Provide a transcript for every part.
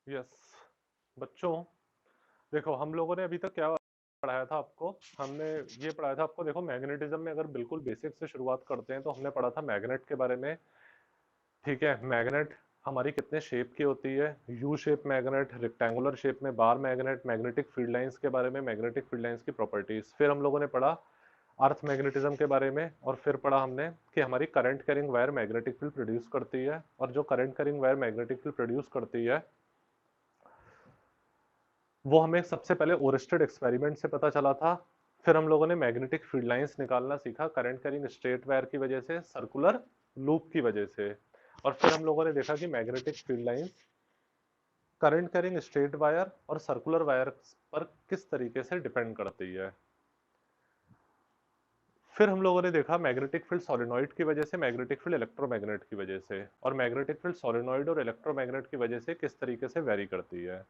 Yes बच्चों, देखो हम लोगों ने अभी तक क्या पढ़ाया था आपको। हमने ये पढ़ाया था आपको, देखो मैग्नेटिज्म में अगर बिल्कुल बेसिक से शुरुआत करते हैं तो हमने पढ़ा था मैग्नेट के बारे में। ठीक है, मैग्नेट हमारी कितने शेप की होती है, U shape magnet, rectangular shape में bar magnet, magnetic field lines के बारे में, मैग्नेटिक फील्ड लाइंस की प्रॉपर्टीज। फिर हम लोगों ने पढ़ा अर्थ मैग्नेटिज्म के बारे में, और फिर पढ़ा हमने कि हमारी current carrying wire magnetic field produce करती है, और जो current carrying wire magnetic field produce करती है वो हमें सबसे पहले ओरेस्टेड एक्सपेरिमेंट से पता चला था। फिर हम लोगों ने मैग्नेटिक फील्ड लाइंस निकालना सीखा करंट कैरिंग स्ट्रेट वायर की वजह से, सर्कुलर लूप की वजह से। और फिर हम लोगों ने देखा कि magnetic field lines current carrying straight wire और सर्कुलर वायर पर किस तरीके से डिपेंड करती है। फिर हम लोगों ने देखा मैग्नेटिक फील्ड सोलेनॉइड की वजह से, मैग्नेटिक फील्ड इलेक्ट्रोमैग्नेट की वजह से, और मैग्नेटिक फील्ड सोलेनॉइड और इलेक्ट्रोमैग्नेट की वजह से किस तरीके से वेरी करती है,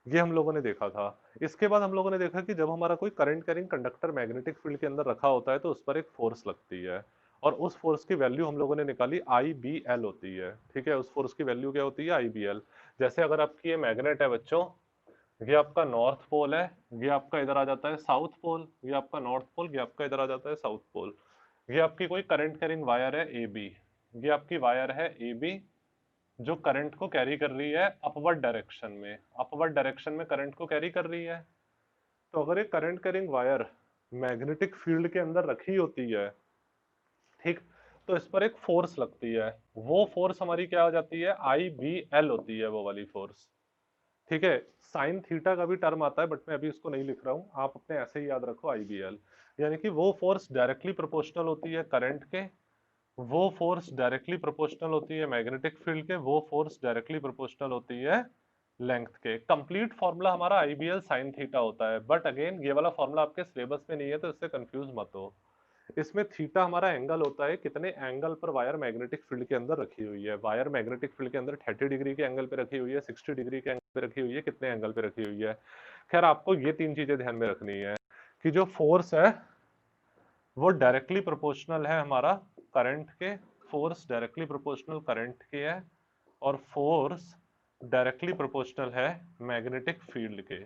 ये हम लोगों ने देखा था। इसके बाद हम लोगों ने देखा कि जब हमारा कोई current carrying conductor magnetic field के अंदर रखा होता है तो उस पर एक फोर्स लगती है, और उस फोर्स की वैल्यू हम लोगों ने निकाली IBL होती है। ठीक है, उस फोर्स की वैल्यू क्या होती है, IBL। जैसे अगर आपकी ये मैग्नेट है बच्चों, ये आपका नॉर्थ पोल है, ये आपका इधर आ जाता है साउथ पोल, ये आपका नॉर्थ पोल, ये आपका इधर आ जाता है साउथ पोल। ये आपकी कोई करंट कैरिंग वायर है AB, ये आपकी वायर है AB जो करंट को कैरी कर रही है अपवर्ड डायरेक्शन में, अपवर्ड डायरेक्शन में करंट को कैरी कर रही है। तो अगर एक current carrying wire magnetic field के अंदर रखी होती है, ठीक, तो इस पर एक फोर्स लगती है, वो फोर्स हमारी क्या हो जाती है, IBL होती है वो वाली फोर्स। ठीक है, साइन थीटा का भी टर्म आता है बट मैं अभी इसको नहीं लिख रहा हूं, आप अपने ऐसे ही याद रखो IBL। यानी कि वो फोर्स डायरेक्टली प्रोपोर्शनल होती है करंट के, वो फोर्स डायरेक्टली प्रोपोर्शनल होती है मैग्नेटिक फील्ड के, वो फोर्स डायरेक्टली प्रोपोर्शनल होती है लेंथ के। कंप्लीट फॉर्मूला हमारा IBL साइन थीटा होता है, बट अगेन ये वाला फॉर्मूला आपके सिलेबस में नहीं है तो इससे कंफ्यूज मत हो। इसमें थीटा हमारा एंगल होता है, कितने एंगल पर वायर मैग्नेटिक फील्ड के अंदर रखी हुई है। वायर मैग्नेटिक फील्ड के अंदर 30 डिग्री के एंगल पे रखी हुई है, 60 डिग्री के एंगल पे रखी हुई है, कितने एंगल पे रखी हुई है। खैर आपको ये तीन चीजें ध्यान में रखनी है कि जो फोर्स है वो डायरेक्टली प्रोपोर्शनल है हमारा करंट के, फोर्स डायरेक्टली प्रोपोर्शनल करंट के है, और फोर्स डायरेक्टली प्रोपोर्शनल है मैग्नेटिक फील्ड के।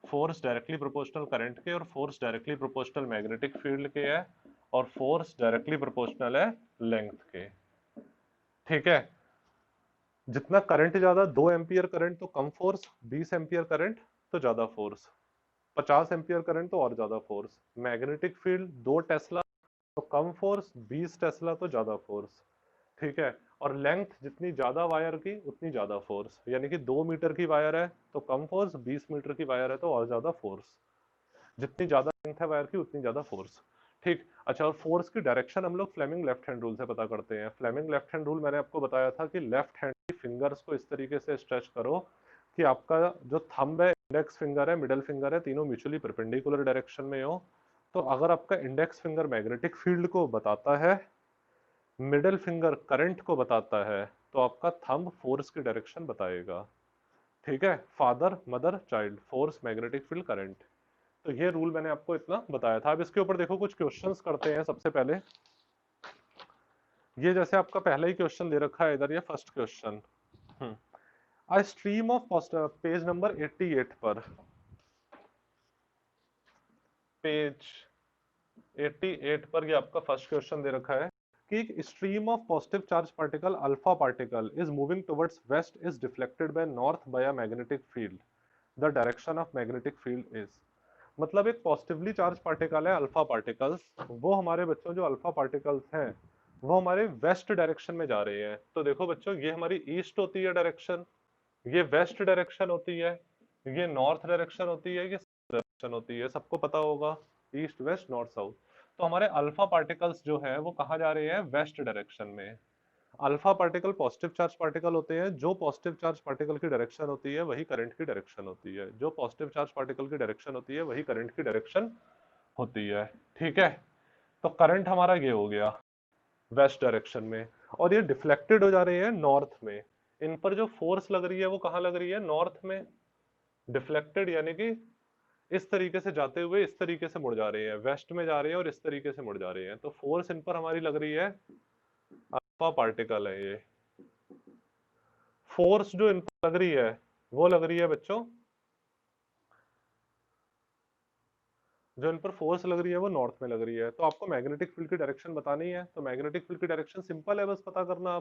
फोर्स डायरेक्टली प्रोपोर्शनल करंट के और force directly proportional magnetic field के है, और फोर्स डायरेक्टली प्रोपोर्शनल है लेंथ के। ठीक है, जितना करंट ज्यादा, 2 एम्पियर करंट तो कम फोर्स, 20 एम्पियर करंट तो ज्यादा फोर्स, 50 एम्पियर करंट तो और ज्यादा फोर्स। मैग्नेटिक फील्ड 2 टेस्ला तो कम फोर्स, 20 टेस्ला तो ज्यादा फोर्स। ठीक है, और लेंथ जितनी ज्यादा वायर की उतनी ज्यादा फोर्स, यानी कि 2 मीटर की वायर है तो कम फोर्स, 20 मीटर की वायर है तो और ज्यादा फोर्स। जितनी ज्यादा लेंथ है वायर की उतनी ज्यादा फोर्स। ठीक, अच्छा, और फोर्स की डायरेक्शन हम लोग फ्लेमिंग लेफ्ट हैंड रूल से पता करते हैं। फ्लेमिंग लेफ्ट हैंड रूल मैंने आपको बताया था कि लेफ्ट हैंड की फिंगर्स को इस तरीके से स्ट्रेच करो कि आपका जो थंब है, इंडेक्स फिंगर है, मिडिल फिंगर है, तीनों म्यूचुअली परपेंडिकुलर डायरेक्शन में हो। तो अगर आपका इंडेक्स फिंगर मैग्नेटिक फील्ड को बताता है, मिडिल फिंगर करंट को बताता है, तो आपका थंब फोर्स की डायरेक्शन बताएगा। ठीक है, father mother child, force magnetic field current. तो ये रूल मैंने आपको इतना बताया था। अब इसके ऊपर देखो कुछ क्वेश्चंस करते हैं। सबसे पहले ये जैसे आपका पहला ही क्वेश्चन दे रखा है इधर, ये first question, a stream of page number 88 पर, पेज 88 पर ये आपका फर्स्ट क्वेश्चन दे रखा है कि एक stream of positive charge particle alpha particle is moving towards waste is deflected by north bye a magnetic field, the direction of magnetic field is. मतलब एक पॉजिटिवली चार्ज पार्टिकल है अल्फा पार्टिकल्स, वो हमारे बच्चों जो अल्फा पार्टिकल्स हैं वो हमारे वेस्ट डायरेक्शन में जा रहे हैं। तो देखो बच्चों, ये हमारी ईस्ट होती है डायरेक्शन, ये वेस्ट डायरेक्शन होती है, ये नॉर्थ डायरेक्शन होती है, ये डायरेक्शन होती है, सबको पता होगा, ईस्ट वेस्ट नॉर्थ साउथ। तो हमारे अल्फा पार्टिकल्स जो है वो कहाँ जा रहे हैं, वेस्ट डायरेक्शन में। Alpha particle positive charge particle होते हैं, जो पॉजिटिव चार्ज पार्टिकल की डायरेक्शन होती है वही करंट की डायरेक्शन होती है, जो पॉजिटिव चार्ज पार्टिकल की डायरेक्शन होती है वही करंट की डायरेक्शन होती है। ठीक है, तो करंट हमारा ये हो गया वेस्ट डायरेक्शन में, और ये डिफ्लेक्टेड हो जा रहे हैं नॉर्थ में। इन पर जो फोर्स लग रही है वो कहाँ लग रही है, नॉर्थ में। डिफ्लेक्टेड यानी कि इस तरीके से जाते हुए इस तरीके से मुड़ जा रहे हैं, वेस्ट में जा रहे हैं और इस तरीके से मुड़ जा रहे हैं, तो फोर्स इन पर हमारी लग रही है, अल्फा पार्टिकल है ये। फोर्स जो इन पर लग रही है वो लग रही है बच्चों, जो इन पर फोर्स लग रही है वो नॉर्थ में लग रही है। तो आपको मैग्नेटिक फील्ड की डायरेक्शन बतानी है, तो मैग्नेटिक फील्ड की डायरेक्शन सिंपल है, बस पता करना।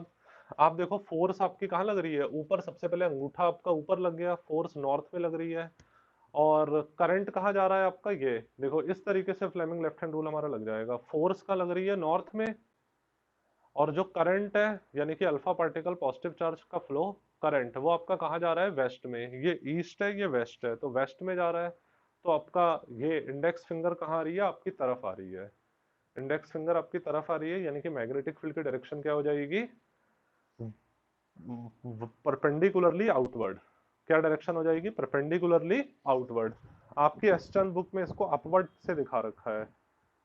आप देखो फोर्स आपकी कहाँ लग रही है, ऊपर, सबसे पहले अंगूठा आपका ऊपर लग गया, फोर्स नॉर्थ में लग रही है। और करंट कहाँ जा रहा है आपका, ये देखो इस तरीके से फ्लेमिंग लेफ्ट हैंड रूल हमारा लग जाएगा, फोर्स का लग रही है नॉर्थ में, और जो करंट है यानी कि अल्फा पार्टिकल पॉजिटिव चार्ज का फ्लो करंट, वो आपका कहाँ जा रहा है, वेस्ट में। ये ईस्ट है, ये वेस्ट है, तो वेस्ट में जा रहा है। तो आपका ये इंडेक्स फिंगर कहाँ आ रही है, आपकी तरफ आ रही है। इंडेक्स फिंगर आपकी तरफ आ रही है, यानी कि मैग्नेटिक फील्ड की डायरेक्शन क्या हो जाएगी, परपेंडिकुलरली आउटवर्ड। क्या डायरेक्शन हो जाएगी, परपेंडिकुलरली आउटवर्ड। आपकी एस्टर्न बुक में इसको अपवर्ड से दिखा रखा है,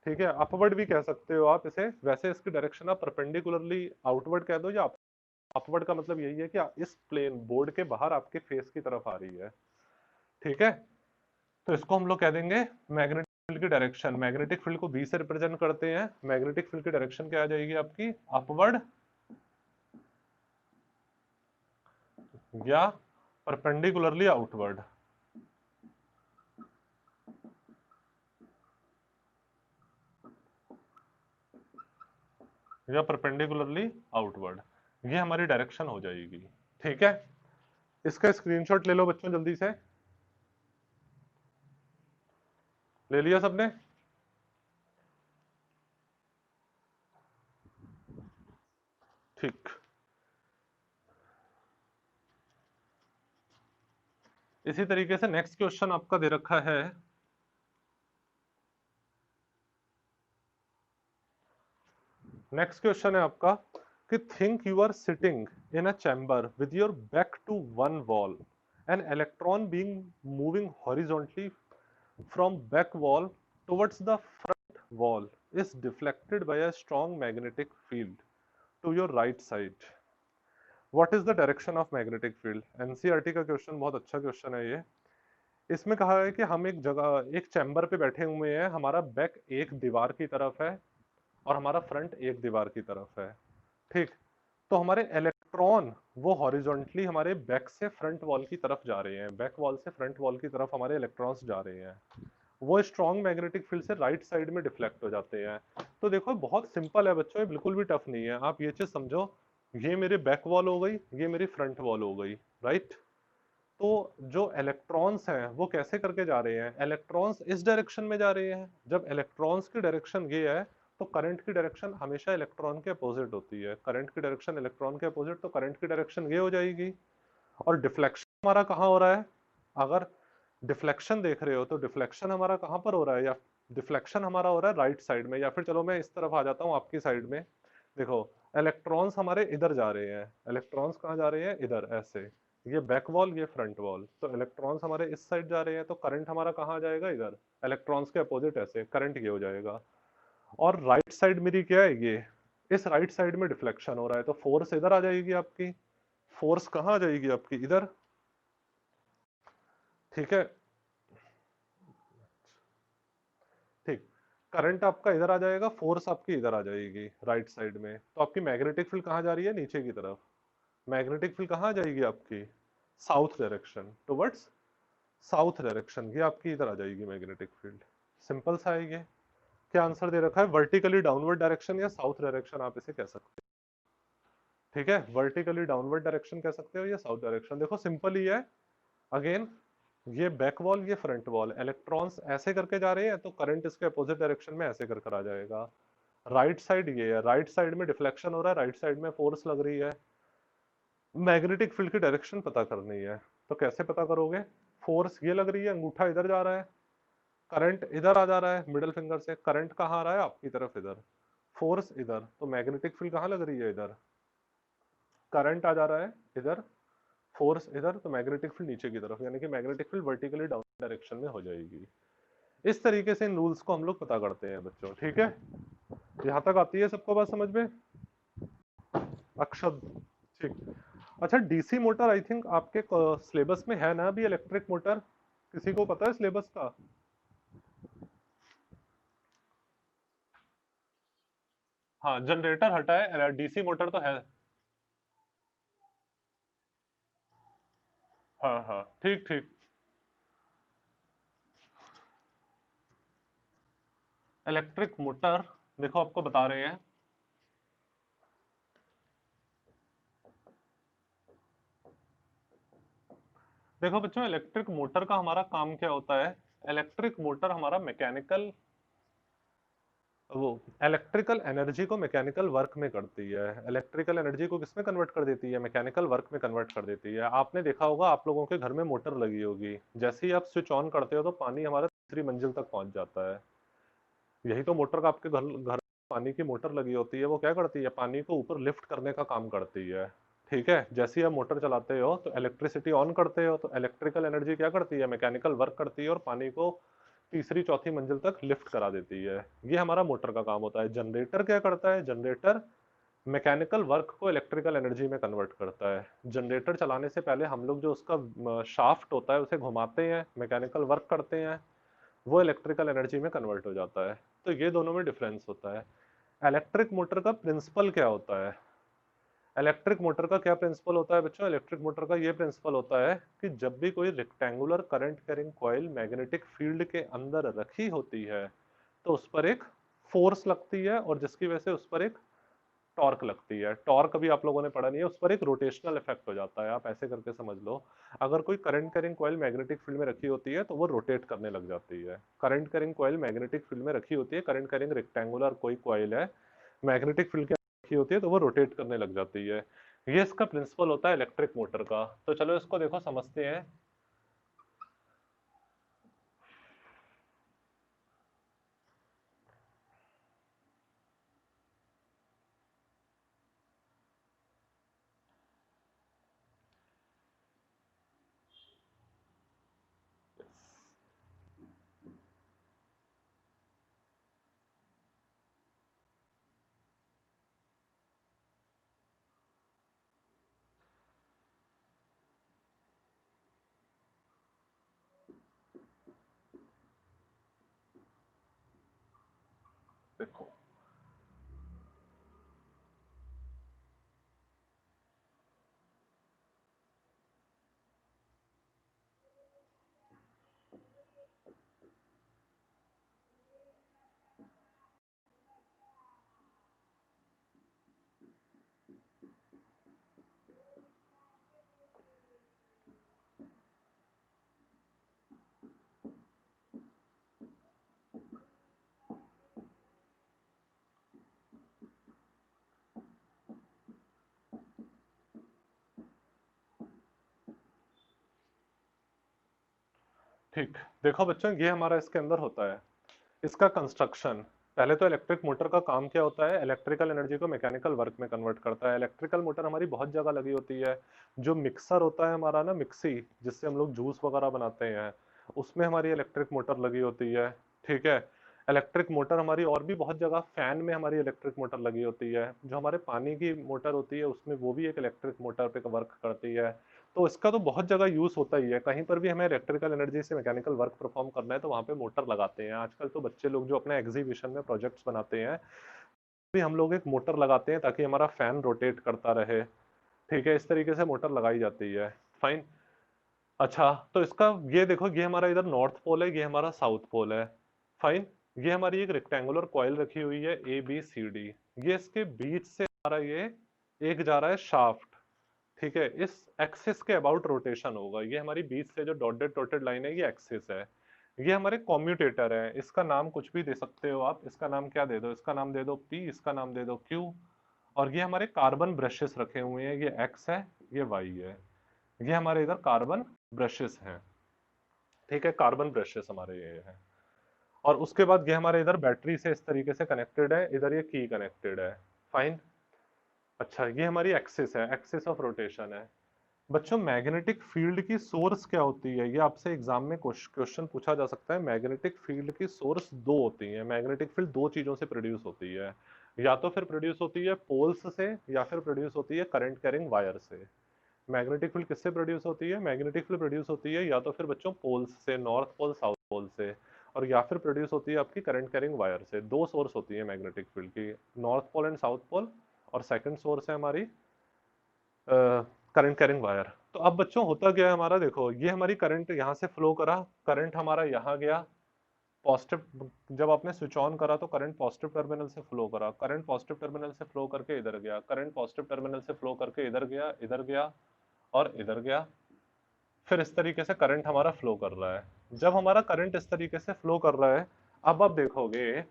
ठीक है, अपवर्ड भी कह सकते हो आप इसे, वैसे इसकी डायरेक्शन आप परपेंडिकुलरली आउटवर्ड कह दो, या अपवर्ड का मतलब यही है कि इस प्लेन बोर्ड के बाहर आपके फेस की तरफ आ रही है, ठीक है। तो इसको हम लोग कह देंगे मैग्नेटिक फील्ड की डायरेक्शन। मैग्नेटिक फील्ड को बी से रिप्रेजेंट करते हैं, मैग्नेटिक फील्ड की डायरेक्शन क्या आ जाएगी आपकी, अपवर्ड या परपेंडिकुलरली आउटवर्ड, या परपेंडिकुलरली आउटवर्ड, ये हमारी डायरेक्शन हो जाएगी, ठीक है। इसका स्क्रीनशॉट ले लो बच्चों जल्दी से, ले लिया सबने, ठीक। इसी तरीके से नेक्स्ट क्वेश्चन आपका दे रखा है, नेक्स्ट क्वेश्चन है आपका कि think you are sitting in a chamber with your back to one wall, an electron being moving horizontally from back wall towards the front wall is deflected by a strong magnetic field to your right side. What is the direction of magnetic field? NCERT का question, बहुत अच्छा question है ये। इसमें कहा है कि हम एक जगह, एक चैम्बर पे बैठे हुए हैं, हमारा बैक एक दीवार की तरफ है और हमारा फ्रंट एक दीवार की तरफ है, ठीक। तो हमारे इलेक्ट्रॉन वो हॉरिजॉन्टली हमारे बैक से फ्रंट वॉल की तरफ जा रहे हैं, बैक वॉल से फ्रंट वॉल की तरफ हमारे इलेक्ट्रॉन्स जा रहे हैं, वो स्ट्रॉन्ग मैग्नेटिक फील्ड से राइट साइड में डिफ्लेक्ट हो जाते हैं। तो देखो बहुत सिंपल है बच्चों, ये बिल्कुल भी टफ नहीं है, आप ये चीज समझो, ये मेरी बैक वॉल हो गई, ये मेरी फ्रंट वॉल हो गई, राइट। तो जो इलेक्ट्रॉन्स हैं वो कैसे करके जा रहे हैं, इलेक्ट्रॉन्स इस डायरेक्शन में जा रहे हैं, जब इलेक्ट्रॉन्स की डायरेक्शन ये है तो करंट की डायरेक्शन हमेशा इलेक्ट्रॉन के अपोजिट होती है, करंट की डायरेक्शन इलेक्ट्रॉन के अपोजिट, तो करंट की डायरेक्शन ये हो जाएगी। और डिफ्लेक्शन हमारा कहाँ हो रहा है, अगर डिफ्लेक्शन देख रहे हो तो डिफ्लेक्शन हमारा कहाँ पर हो रहा है, या डिफ्लेक्शन हमारा हो रहा है राइट साइड में, या फिर चलो मैं इस तरफ आ जाता हूँ आपकी साइड में। देखो इलेक्ट्रॉन्स हमारे इधर जा रहे हैं, इलेक्ट्रॉन्स कहाँ जा रहे हैं, इधर ऐसे, ये बैक वॉल ये फ्रंट वॉल, तो इलेक्ट्रॉन्स हमारे इस साइड जा रहे हैं, तो करंट हमारा कहाँ आ जाएगा, इधर, इलेक्ट्रॉन्स के अपोजिट ऐसे करंट ये हो जाएगा। और राइट साइड मेरी क्या है, ये, इस राइट साइड में डिफ्लेक्शन हो रहा है, तो फोर्स इधर आ जाएगी आपकी, फोर्स कहाँ आ जाएगी आपकी, इधर, ठीक है, ठीक। करंट आपका इधर आ जाएगा, फोर्स आपकी इधर आ जाएगी राइट साइड में, तो आपकी मैग्नेटिक फील्ड कहाँ जा रही है, नीचे की तरफ। मैग्नेटिक फील्ड कहाँ आ जाएगी आपकी, south direction, towards south direction, ये आपकी इधर आ जाएगी मैग्नेटिक फील्ड। सिंपल सा है ये। क्या आंसर दे रखा है, वर्टिकली डाउनवर्ड डायरेक्शन या साउथ डायरेक्शन आप इसे कह सकते हो, ठीक है, वर्टिकली डाउनवर्ड डायरेक्शन कह सकते हो या साउथ डायरेक्शन। देखो सिंपल ही है, अगेन ये बैक वॉल ये फ्रंट वॉल, इलेक्ट्रॉन्स ऐसे करके जा रहे हैं तो करंट इसके अपोजिट डायरेक्शन में ऐसे कर आ जाएगा। राइट साइड ये है, राइट साइड में डिफ्लेक्शन हो रहा है, राइट साइड में फोर्स लग रही है, मैग्नेटिक फील्ड की डायरेक्शन पता करनी है, तो कैसे पता करोगे, फोर्स ये लग रही है, अंगूठा इधर जा रहा है, करंट इधर आ जा रहा है मिडिल फिंगर से, करंट कहाँ आ रहा है आपकी तरफ इधर, फोर्स इधर, तो मैग्नेटिक फील्ड कहाँ लग रही है, इधर, करंट आ जा रहा है इधर, फोर्स इधर, तो मैग्नेटिक फील्ड नीचे की तरफ, यानी कि magnetic field vertically down direction में हो जाएगी। इस तरीके से इन रूल्स को हम लोग पता करते हैं बच्चों, ठीक है। यहाँ तक आती है सबको बात समझ में, अक्षर, ठीक। अच्छा डीसी मोटर आई थिंक आपके सिलेबस में है ना अभी, इलेक्ट्रिक मोटर किसी को पता है सिलेबस का, हाँ जनरेटर हटा है, डीसी मोटर तो है। हाँ हाँ, ठीक ठीक। इलेक्ट्रिक मोटर, देखो आपको बता रहे हैं। देखो बच्चों, इलेक्ट्रिक मोटर का हमारा काम क्या होता है। इलेक्ट्रिक मोटर हमारा मैकेनिकल, वो इलेक्ट्रिकल एनर्जी को मैकेनिकल वर्क में करती है। इलेक्ट्रिकल एनर्जी को किसमें कन्वर्ट कर देती है, मैकेनिकल वर्क में कन्वर्ट कर देती है। आपने देखा होगा, आप लोगों के घर में मोटर लगी होगी, जैसे ही आप स्विच ऑन करते हो तो पानी हमारा तीसरी मंजिल तक पहुंच जाता है। यही तो मोटर का आपके घर घर पानी की मोटर लगी होती है, वो क्या करती है, पानी को ऊपर लिफ्ट करने का काम करती है। ठीक है, जैसे ही आप मोटर चलाते हो तो इलेक्ट्रिसिटी ऑन करते हो, तो इलेक्ट्रिकल एनर्जी क्या करती है, मैकेनिकल वर्क करती है और पानी को तीसरी चौथी मंजिल तक लिफ्ट करा देती है। ये हमारा मोटर का काम होता है। जनरेटर क्या करता है, जनरेटर मैकेनिकल वर्क को इलेक्ट्रिकल एनर्जी में कन्वर्ट करता है। जनरेटर चलाने से पहले हम लोग जो उसका शाफ्ट होता है उसे घुमाते हैं, मैकेनिकल वर्क करते हैं, वो इलेक्ट्रिकल एनर्जी में कन्वर्ट हो जाता है। तो ये दोनों में डिफरेंस होता है। इलेक्ट्रिक मोटर का प्रिंसिपल क्या होता है, इलेक्ट्रिक मोटर का क्या प्रिंसिपल होता है बच्चों, इलेक्ट्रिक मोटर का ये प्रिंसिपल होता है कि जब भी कोई rectangular current carrying coil magnetic field के अंदर रखी होती है तो उस पर एक फोर्स लगती है और जिसकी वजह से उस पर एक टॉर्क लगती है। टॉर्क अभी आप लोगों ने पढ़ा नहीं है, उस पर एक रोटेशनल इफेक्ट हो जाता है। आप ऐसे करके समझ लो, अगर कोई current carrying coil magnetic field में रखी होती है तो वो रोटेट करने लग जाती है। Current carrying coil magnetic field में रखी होती है, करंट कैरिंग रेक्टेंगुलर कोई कॉइल है मैग्नेटिक फील्ड के अंदर रखी होती है तो वो रोटेट करने लग जाती है। ये इसका प्रिंसिपल होता है इलेक्ट्रिक मोटर का। तो चलो इसको देखो समझते हैं। देखो ठीक, देखो बच्चों, ये हमारा इसके अंदर होता है इसका कंस्ट्रक्शन। पहले तो इलेक्ट्रिक मोटर का काम क्या होता है, इलेक्ट्रिकल एनर्जी को मैकेनिकल वर्क में कन्वर्ट करता है। इलेक्ट्रिकल मोटर हमारी बहुत जगह लगी होती है। जो मिक्सर होता है हमारा ना, मिक्सी, जिससे हम लोग जूस वगैरह बनाते हैं, उसमें हमारी इलेक्ट्रिक मोटर लगी होती है। ठीक है, इलेक्ट्रिक मोटर हमारी और भी बहुत जगह, फैन में हमारी इलेक्ट्रिक मोटर लगी होती है। जो हमारे पानी की मोटर होती है उसमें वो भी एक इलेक्ट्रिक मोटर पे वर्क करती है। तो इसका तो बहुत जगह यूज होता ही है। कहीं पर भी हमें इलेक्ट्रिकल एनर्जी से मैकेनिकल वर्क परफॉर्म करना है तो वहां पे मोटर लगाते हैं। आजकल तो बच्चे लोग जो अपने एग्जीबिशन में प्रोजेक्ट्स बनाते हैं, भी हम लोग एक मोटर लगाते हैं ताकि हमारा फैन रोटेट करता रहे। ठीक है, इस तरीके से मोटर लगाई जाती है। फाइन। अच्छा, तो इसका ये देखो, ये हमारा इधर नॉर्थ पोल है, ये हमारा साउथ पोल है। फाइन। ये हमारी एक रेक्टेंगुलर कॉइल रखी हुई है ए बी सी डी। ये इसके बीच से हमारा ये एक जा रहा है शाफ्ट। ठीक है, इस एक्सिस के अबाउट रोटेशन होगा। ये हमारी बीच से जो डॉटेड डॉटेड लाइन है ये एक्सिस है। ये हमारे कॉम्यूटेटर है, इसका नाम कुछ भी दे सकते हो आप। इसका नाम क्या दे दो, इसका नाम दे दो पी, इसका नाम दे दो क्यू। और ये हमारे कार्बन ब्रशेस रखे हुए हैं, ये एक्स है, ये वाई है। ये हमारे इधर कार्बन ब्रशेस हैं। ठीक है, कार्बन ब्रशेस हमारे ये हैं। और उसके बाद ये हमारे इधर बैटरी से इस तरीके से कनेक्टेड है, इधर ये की कनेक्टेड है। फाइन। अच्छा, ये हमारी एक्सिस है, एक्सिस ऑफ रोटेशन है। बच्चों, मैग्नेटिक फील्ड की सोर्स क्या होती है, ये आपसे एग्जाम में क्वेश्चन पूछा जा सकता है। मैग्नेटिक फील्ड की सोर्स दो होती है। मैग्नेटिक फील्ड दो चीजों से प्रोड्यूस होती है, या तो फिर प्रोड्यूस होती है पोल्स से, या फिर प्रोड्यूस होती है करंट कैरिंग वायर से। मैग्नेटिक फील्ड किससे प्रोड्यूस होती है, मैग्नेटिक फील्ड प्रोड्यूस होती है या तो फिर बच्चों पोल्स से, नॉर्थ पोल साउथ पोल से, और या फिर प्रोड्यूस होती है आपकी करंट कैरिंग वायर से। दो सोर्स होती है मैग्नेटिक फील्ड की, north pole and south pole. और सेकंड सोर्स है हमारी करंट कैरिंग वायर। तो अब बच्चों होता क्या है हमारा, देखो ये हमारी करंट यहाँ से फ्लो करा, करंट हमारा यहाँ गया, पॉजिटिव, जब आपने स्विच ऑन करा तो करंट पॉजिटिव टर्मिनल से फ्लो करा, करंट पॉजिटिव टर्मिनल से फ्लो करके इधर गया, करंट पॉजिटिव टर्मिनल से फ्लो करके इधर गया और इधर गया। फिर इस तरीके से करंट हमारा फ्लो कर रहा है। जब हमारा करंट इस तरीके से फ्लो कर रहा है, अब आप देखोगे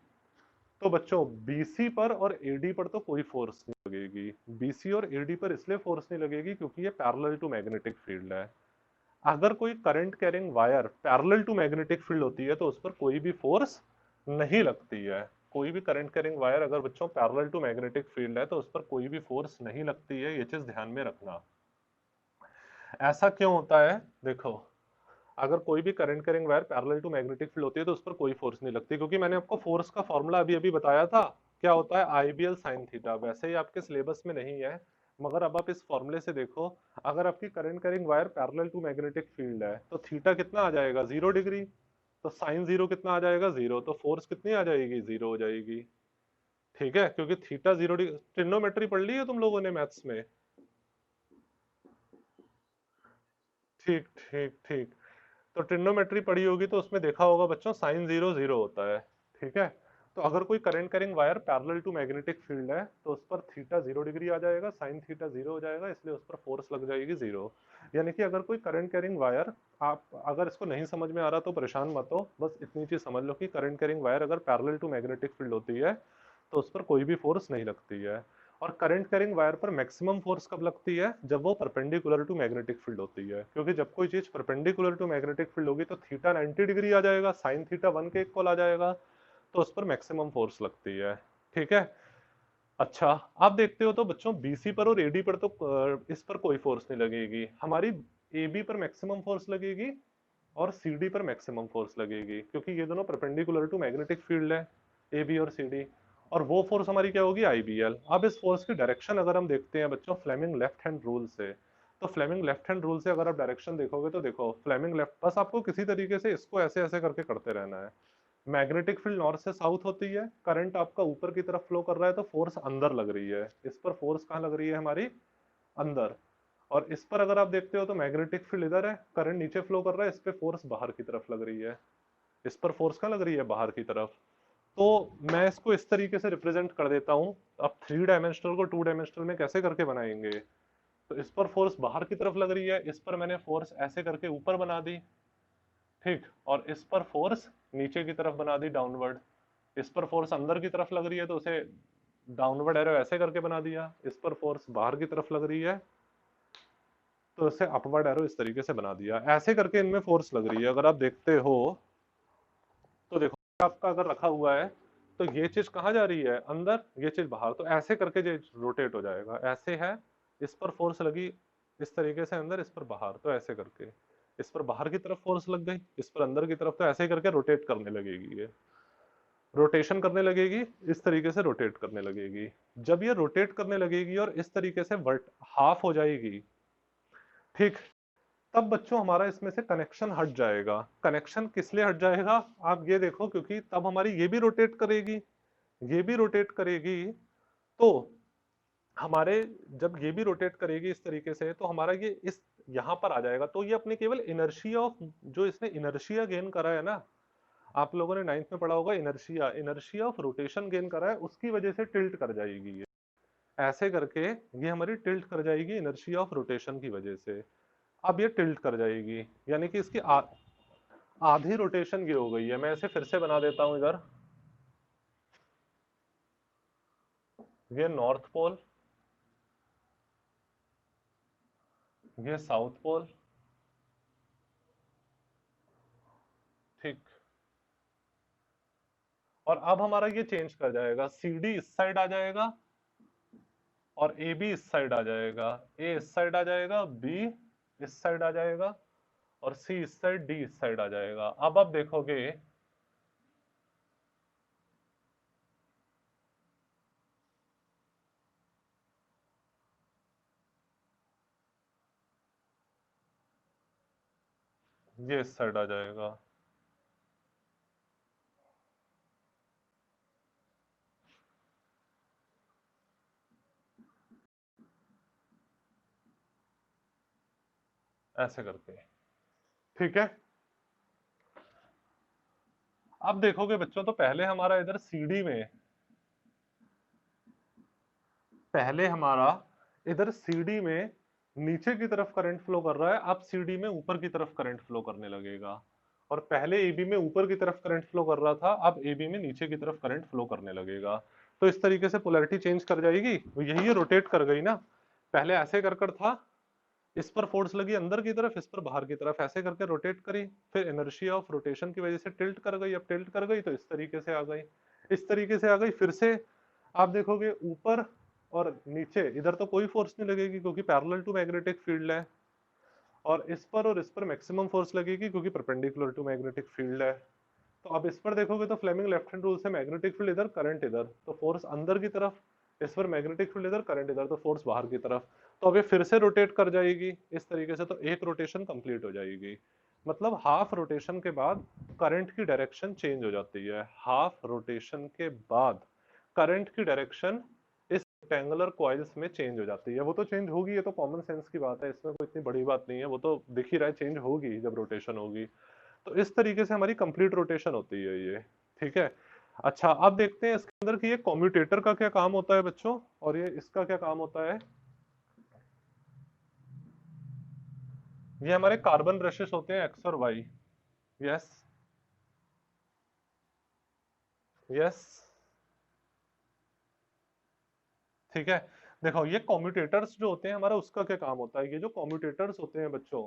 तो बच्चों बीसी पर और एडी पर तो कोई फोर्स नहीं लगेगी। बीसी और एडी पर इसलिए फोर्स नहीं लगेगी क्योंकि ये पैरेलल टू मैग्नेटिक फील्ड है। अगर कोई current carrying wire parallel to magnetic field होती है तो उस पर कोई भी फोर्स नहीं लगती है। कोई भी करंट कैरिंग वायर अगर बच्चों पैरेलल टू मैग्नेटिक फील्ड है तो उस पर कोई भी फोर्स नहीं लगती है, ये चीज ध्यान में रखना। ऐसा क्यों होता है, देखो अगर कोई भी current carrying wire parallel to magnetic field होती है तो उस पर कोई फोर्स नहीं लगती, क्योंकि मैंने आपको फोर्स का फॉर्मूला अभी अभी बताया था, क्या होता है आईबीएल साइन थीटा। वैसे ही आपके सिलेबस में नहीं है, मगर अब आप इस फॉर्मूले से देखो, अगर आपकी current carrying wire parallel to magnetic field है तो थीटा कितना आ जाएगा 0 डिग्री, तो साइन जीरो कितना आ जाएगा 0, तो फोर्स कितनी आ जाएगी 0 हो जाएगी। ठीक है, क्योंकि थीटा 0 डिग्री, ट्रिग्नोमेट्री पढ़ ली है तुम लोगों ने मैथ्स में। ठीक ठीक ठीक। तो ट्रिग्नोमेट्री पढ़ी होगी तो उसमें देखा होगा बच्चों साइन 0 0 होता है। ठीक है, तो अगर कोई current carrying wire parallel to magnetic field है तो उस पर थीटा 0 डिग्री आ जाएगा, साइन थीटा 0 हो जाएगा, इसलिए उस पर फोर्स लग जाएगी 0। यानी कि अगर कोई करंट कैरिंग वायर, आप अगर इसको नहीं समझ में आ रहा तो परेशान मत हो, बस इतनी चीज समझ लो कि करंट कैरिंग वायर अगर पैरेलल टू मैग्नेटिक फील्ड होती है तो उस पर कोई भी फोर्स नहीं लगती है। और करंट कैरिंग वायर पर मैक्सिमम फोर्स कब लगती है, जब वो परपेंडिकुलर टू मैग्नेटिक फील्ड होती है, क्योंकि जब कोई चीज परपेंडिकुलर टू मैग्नेटिक फील्ड होगी तो थीटा 90 डिग्री आ जाएगा, साइन थीटा 1 के इक्वल आ जाएगा, तो उस पर मैक्सिमम फोर्स लगती है। ठीक है, अच्छा आप देखते हो तो बच्चों बीसी पर और एडी पर तो इस पर कोई फोर्स नहीं लगेगी, हमारी एबी पर मैक्सिमम फोर्स लगेगी और सीडी पर मैक्सिमम फोर्स लगेगी, क्योंकि ये दोनों परपेंडिकुलर टू मैग्नेटिक फील्ड है, ए बी और सी डी। और वो फोर्स हमारी क्या होगी आईबीएल। अब इस फोर्स की डायरेक्शन अगर हम देखते हैं बच्चों फ्लेमिंग लेफ्ट हैंड रूल से, तो फ्लेमिंग लेफ्ट हैंड रूल से अगर आप डायरेक्शन देखोगे तो देखो फ्लेमिंग लेफ्ट, बस आपको किसी तरीके से इसको ऐसे ऐसे करके करते रहना है। मैग्नेटिक फील्ड नॉर्थ से साउथ होती है, करंट आपका ऊपर की तरफ फ्लो कर रहा है तो फोर्स अंदर लग रही है, इस पर फोर्स कहाँ लग रही है हमारी अंदर। और इस पर अगर आप देखते हो तो मैग्नेटिक फील्ड इधर है, करंट नीचे फ्लो कर रहा है, इस पे फोर्स बाहर की तरफ लग रही है, इस पर फोर्स कहाँ लग रही है बाहर की तरफ। तो मैं इसको इस तरीके से रिप्रेजेंट कर देता हूं। अब 3 डायमेंशनल को 2 डायमेंशनल में कैसे करके बनाएंगे, तो इस पर फोर्स बाहर की तरफ लग रही है, इस पर मैंने फोर्स ऐसे करके ऊपर बना दी, ठीक, और इस पर फोर्स नीचे की तरफ बना दी डाउनवर्ड। इस पर फोर्स अंदर की तरफ लग रही है तो उसे डाउनवर्ड एरो ऐसे करके बना दिया, इस पर फोर्स बाहर की तरफ लग रही है तो इसे अपवर्ड एरो इस तरीके से बना दिया, ऐसे करके इनमें फोर्स लग रही है। अगर आप देखते हो तो देखो आपका अगर रखा हुआ है तो ये चीज कहाँ जा रही है अंदर, ये चीज बाहर, तो ऐसे करके ये रोटेट हो जाएगा, ऐसे है, इस पर फोर्स लगी इस तरीके से अंदर, इस पर बाहर, तो ऐसे करके इस पर बाहर की तरफ फोर्स लग गई, इस पर अंदर की तरफ, तो ऐसे करके रोटेट करने लगेगी, ये रोटेशन करने लगेगी, इस तरीके से रोटेट करने लगेगी। जब ये रोटेट करने लगेगी और इस तरीके से वर्ट हाफ हो जाएगी, ठीक, तब बच्चों हमारा इसमें से कनेक्शन हट जाएगा। कनेक्शन किस लिए हट जाएगा, आप ये देखो, क्योंकि तब हमारी ये भी रोटेट करेगी, ये भी रोटेट करेगी, तो हमारे जब ये भी रोटेट करेगी इस तरीके से तो हमारा ये इस यहां पर आ जाएगा, तो ये अपने केवल इनर्शिया ऑफ, जो इसने इनर्शिया गेन करा है ना, आप लोगों ने 9th में पढ़ा होगा inertia, inertia of rotation gain करा है, उसकी वजह से टिल्ट कर जाएगी ये, ऐसे करके ये हमारी टिल्ट कर जाएगी इनर्शिया ऑफ रोटेशन की वजह से। अब ये टिल्ट कर जाएगी, यानी कि इसकी आधी रोटेशन ये हो गई है। मैं इसे फिर से बना देता हूं इधर, ये नॉर्थ पोल, ये साउथ पोल, ठीक, और अब हमारा ये चेंज कर जाएगा, सी डी इस साइड आ जाएगा और ए बी इस साइड आ जाएगा, ए इस साइड आ जाएगा, बी इस साइड आ जाएगा और सी इस साइड, डी इस साइड आ जाएगा। अब आप देखोगे ये इस साइड आ जाएगा, ऐसे करके। ठीक है, अब देखोगे बच्चों तो पहले हमारा इधर सीडी में, पहले हमारा इधर सीडी में नीचे की तरफ करंट फ्लो कर रहा है, अब सीडी में ऊपर की तरफ करंट फ्लो करने लगेगा। और पहले एबी में ऊपर की तरफ करंट फ्लो कर रहा था, अब एबी में नीचे की तरफ करंट फ्लो करने लगेगा। तो इस तरीके से पोलैरिटी चेंज कर जाएगी, यही ये रोटेट कर गई ना। पहले ऐसे कर था, इस पर फोर्स लगी अंदर की तरफ, इस पर बाहर की तरफ, ऐसे करके रोटेट करी, फिर इनर्शिया ऑफ रोटेशन की वजह से टिल्ट कर गई, अब टिल्ट कर गई तो इस तरीके से आ गई, इस तरीके से आ गई। फिर से आप देखोगे ऊपर और नीचे इधर तो कोई फोर्स नहीं लगेगी क्योंकि पैरेलल टू मैग्नेटिक फील्ड है, और इस पर मैक्सिमम फोर्स लगेगी क्योंकि परपेंडिकुलर टू मैग्नेटिक फील्ड है। तो अब इस पर देखोगे तो फ्लेमिंग लेफ्ट हैंड रूल से मैग्नेटिक फील्ड इधर, करंट इधर, तो फोर्स अंदर की तरफ, इस पर मैग्नेटिक फील्ड इधर, करंट इधर, तो फोर्स बाहर की तरफ। तो अब ये फिर से रोटेट कर जाएगी इस तरीके से, तो एक रोटेशन कंप्लीट हो जाएगी। मतलब हाफ रोटेशन के बाद करंट की डायरेक्शन चेंज हो जाती है, हाफ रोटेशन के बाद करंट की डायरेक्शन इस रेक्टेंगुलर कॉइल्स में चेंज हो जाती है। वो तो चेंज होगी, ये तो कॉमन सेंस की बात है, इसमें कोई इतनी बड़ी बात नहीं है, वो तो दिख ही रहा है, चेंज होगी जब रोटेशन होगी। तो इस तरीके से हमारी कंप्लीट रोटेशन होती है ये। ठीक है, अच्छा अब देखते हैं इसके अंदर कि ये कम्यूटेटर का क्या काम होता है बच्चों, और ये इसका क्या काम होता है। ये हमारे कार्बन ब्रशेस होते हैं एक्स और वाई। यस, यस, ठीक है। देखो ये कम्यूटेटर्स जो होते हैं हमारा, उसका क्या काम होता है, ये जो कम्यूटेटर्स होते हैं बच्चों,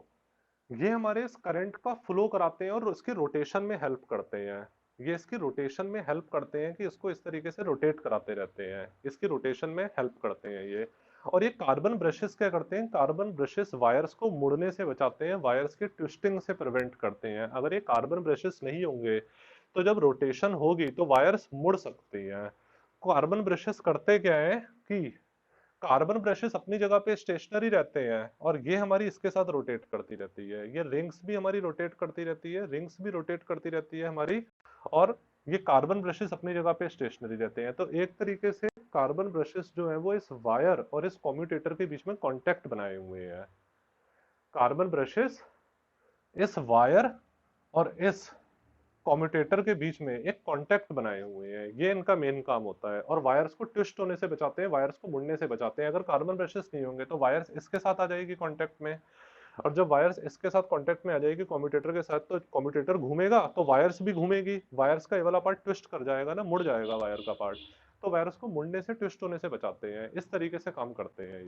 ये हमारे इस करंट का फ्लो कराते हैं और उसके रोटेशन में हेल्प करते हैं। ये इसकी रोटेशन में हेल्प करते हैं कि इसको इस तरीके से रोटेट कराते रहते हैं, इसकी रोटेशन में हेल्प करते हैं ये। और ये कार्बन ब्रशेस क्या करते हैं, कार्बन ब्रशेस वायर्स को मुड़ने से बचाते हैं, वायर्स की ट्विस्टिंग से प्रिवेंट करते हैं। अगर ये कार्बन ब्रशेस नहीं होंगे तो जब रोटेशन होगी तो वायर्स मुड़ सकती हैं। कार्बन ब्रशेस करते क्या है कि कार्बन ब्रशेस अपनी जगह पे स्टेशनरी रहते हैं और ये हमारी इसके साथ रोटेट करती रहती है, ये रिंग्स भी हमारी रोटेट करती रहती है, रिंग्स भी रोटेट करती रहती है हमारी, और ये कार्बन ब्रशेस अपनी जगह पे स्टेशनरी रहते हैं। तो एक तरीके से कार्बन ब्रशेस जो है वो इस वायर और इस कम्यूटेटर के बीच में कांटेक्ट बनाए हुए हैं। कार्बन ब्रशेस इस वायर और इस कम्यूटेटर के बीच में एक कांटेक्ट बनाए हुए हैं, ये इनका मेन काम होता है। और वायर्स को ट्विस्ट होने से बचाते हैं, वायर्स को मुड़ने से बचाते हैं। अगर कार्बन ब्रशेस नहीं होंगे तो वायर्स इसके साथ आ जाएगी कांटेक्ट में, और जब वायर्स इसके साथ कांटेक्ट में आ जाएगी कम्यूटेटर के साथ, तो कम्यूटेटर घूमेगा तो वायर्स भी घूमेगी, वायर्स का ये वाला पार्ट ट्विस्ट कर जाएगा ना, मुड़ जाएगा वायर का पार्ट, तो वायर्स को मुड़ने से, ट्विस्ट होने से बचाते हैं। इस तरीके से काम करते हैं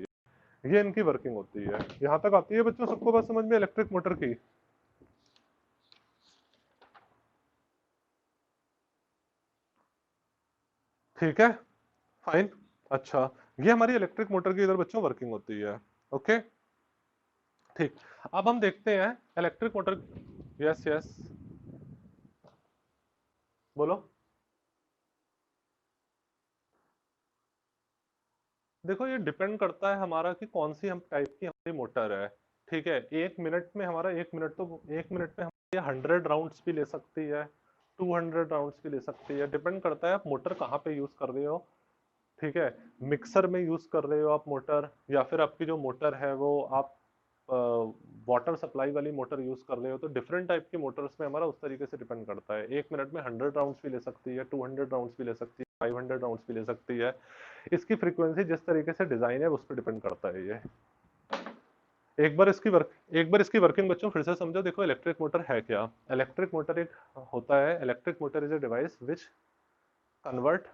ये इनकी वर्किंग होती है। यहां तक आती है बच्चों सबको बात समझ में इलेक्ट्रिक मोटर की? ठीक है, फाइन। अच्छा, ये हमारी इलेक्ट्रिक मोटर की इधर बच्चों वर्किंग होती है। ओके, ठीक। अब हम देखते हैं इलेक्ट्रिक मोटर। यस, यस, बोलो। देखो ये डिपेंड करता है हमारा कि कौन सी हम टाइप की हमारी मोटर है। ठीक है, एक मिनट में हमारा, एक मिनट में हमारी 100 राउंड्स भी ले सकती है, 200 राउंड्स भी ले सकती है, डिपेंड करता है आप मोटर कहाँ पे यूज कर रहे हो। ठीक है, मिक्सर में यूज कर रहे हो आप मोटर, या फिर आपकी जो मोटर है वो आप वाटर सप्लाई वाली मोटर यूज कर रहे हो, तो डिफरेंट टाइप की मोटर्स में हमारा उस तरीके से डिपेंड करता है। एक मिनट में 100 राउंड्स भी ले सकती है, 200 राउंड्स भी ले सकती है, 500 राउंड्स भी ले सकती है। इसकी फ्रीक्वेंसी जिस तरीके से डिजाइन है उस पर डिपेंड करता है ये। एक बार इसकी वर्किंग बच्चों फिर से समझो। देखो इलेक्ट्रिक मोटर है क्या, इलेक्ट्रिक मोटर एक होता है, electric motor is a device which convert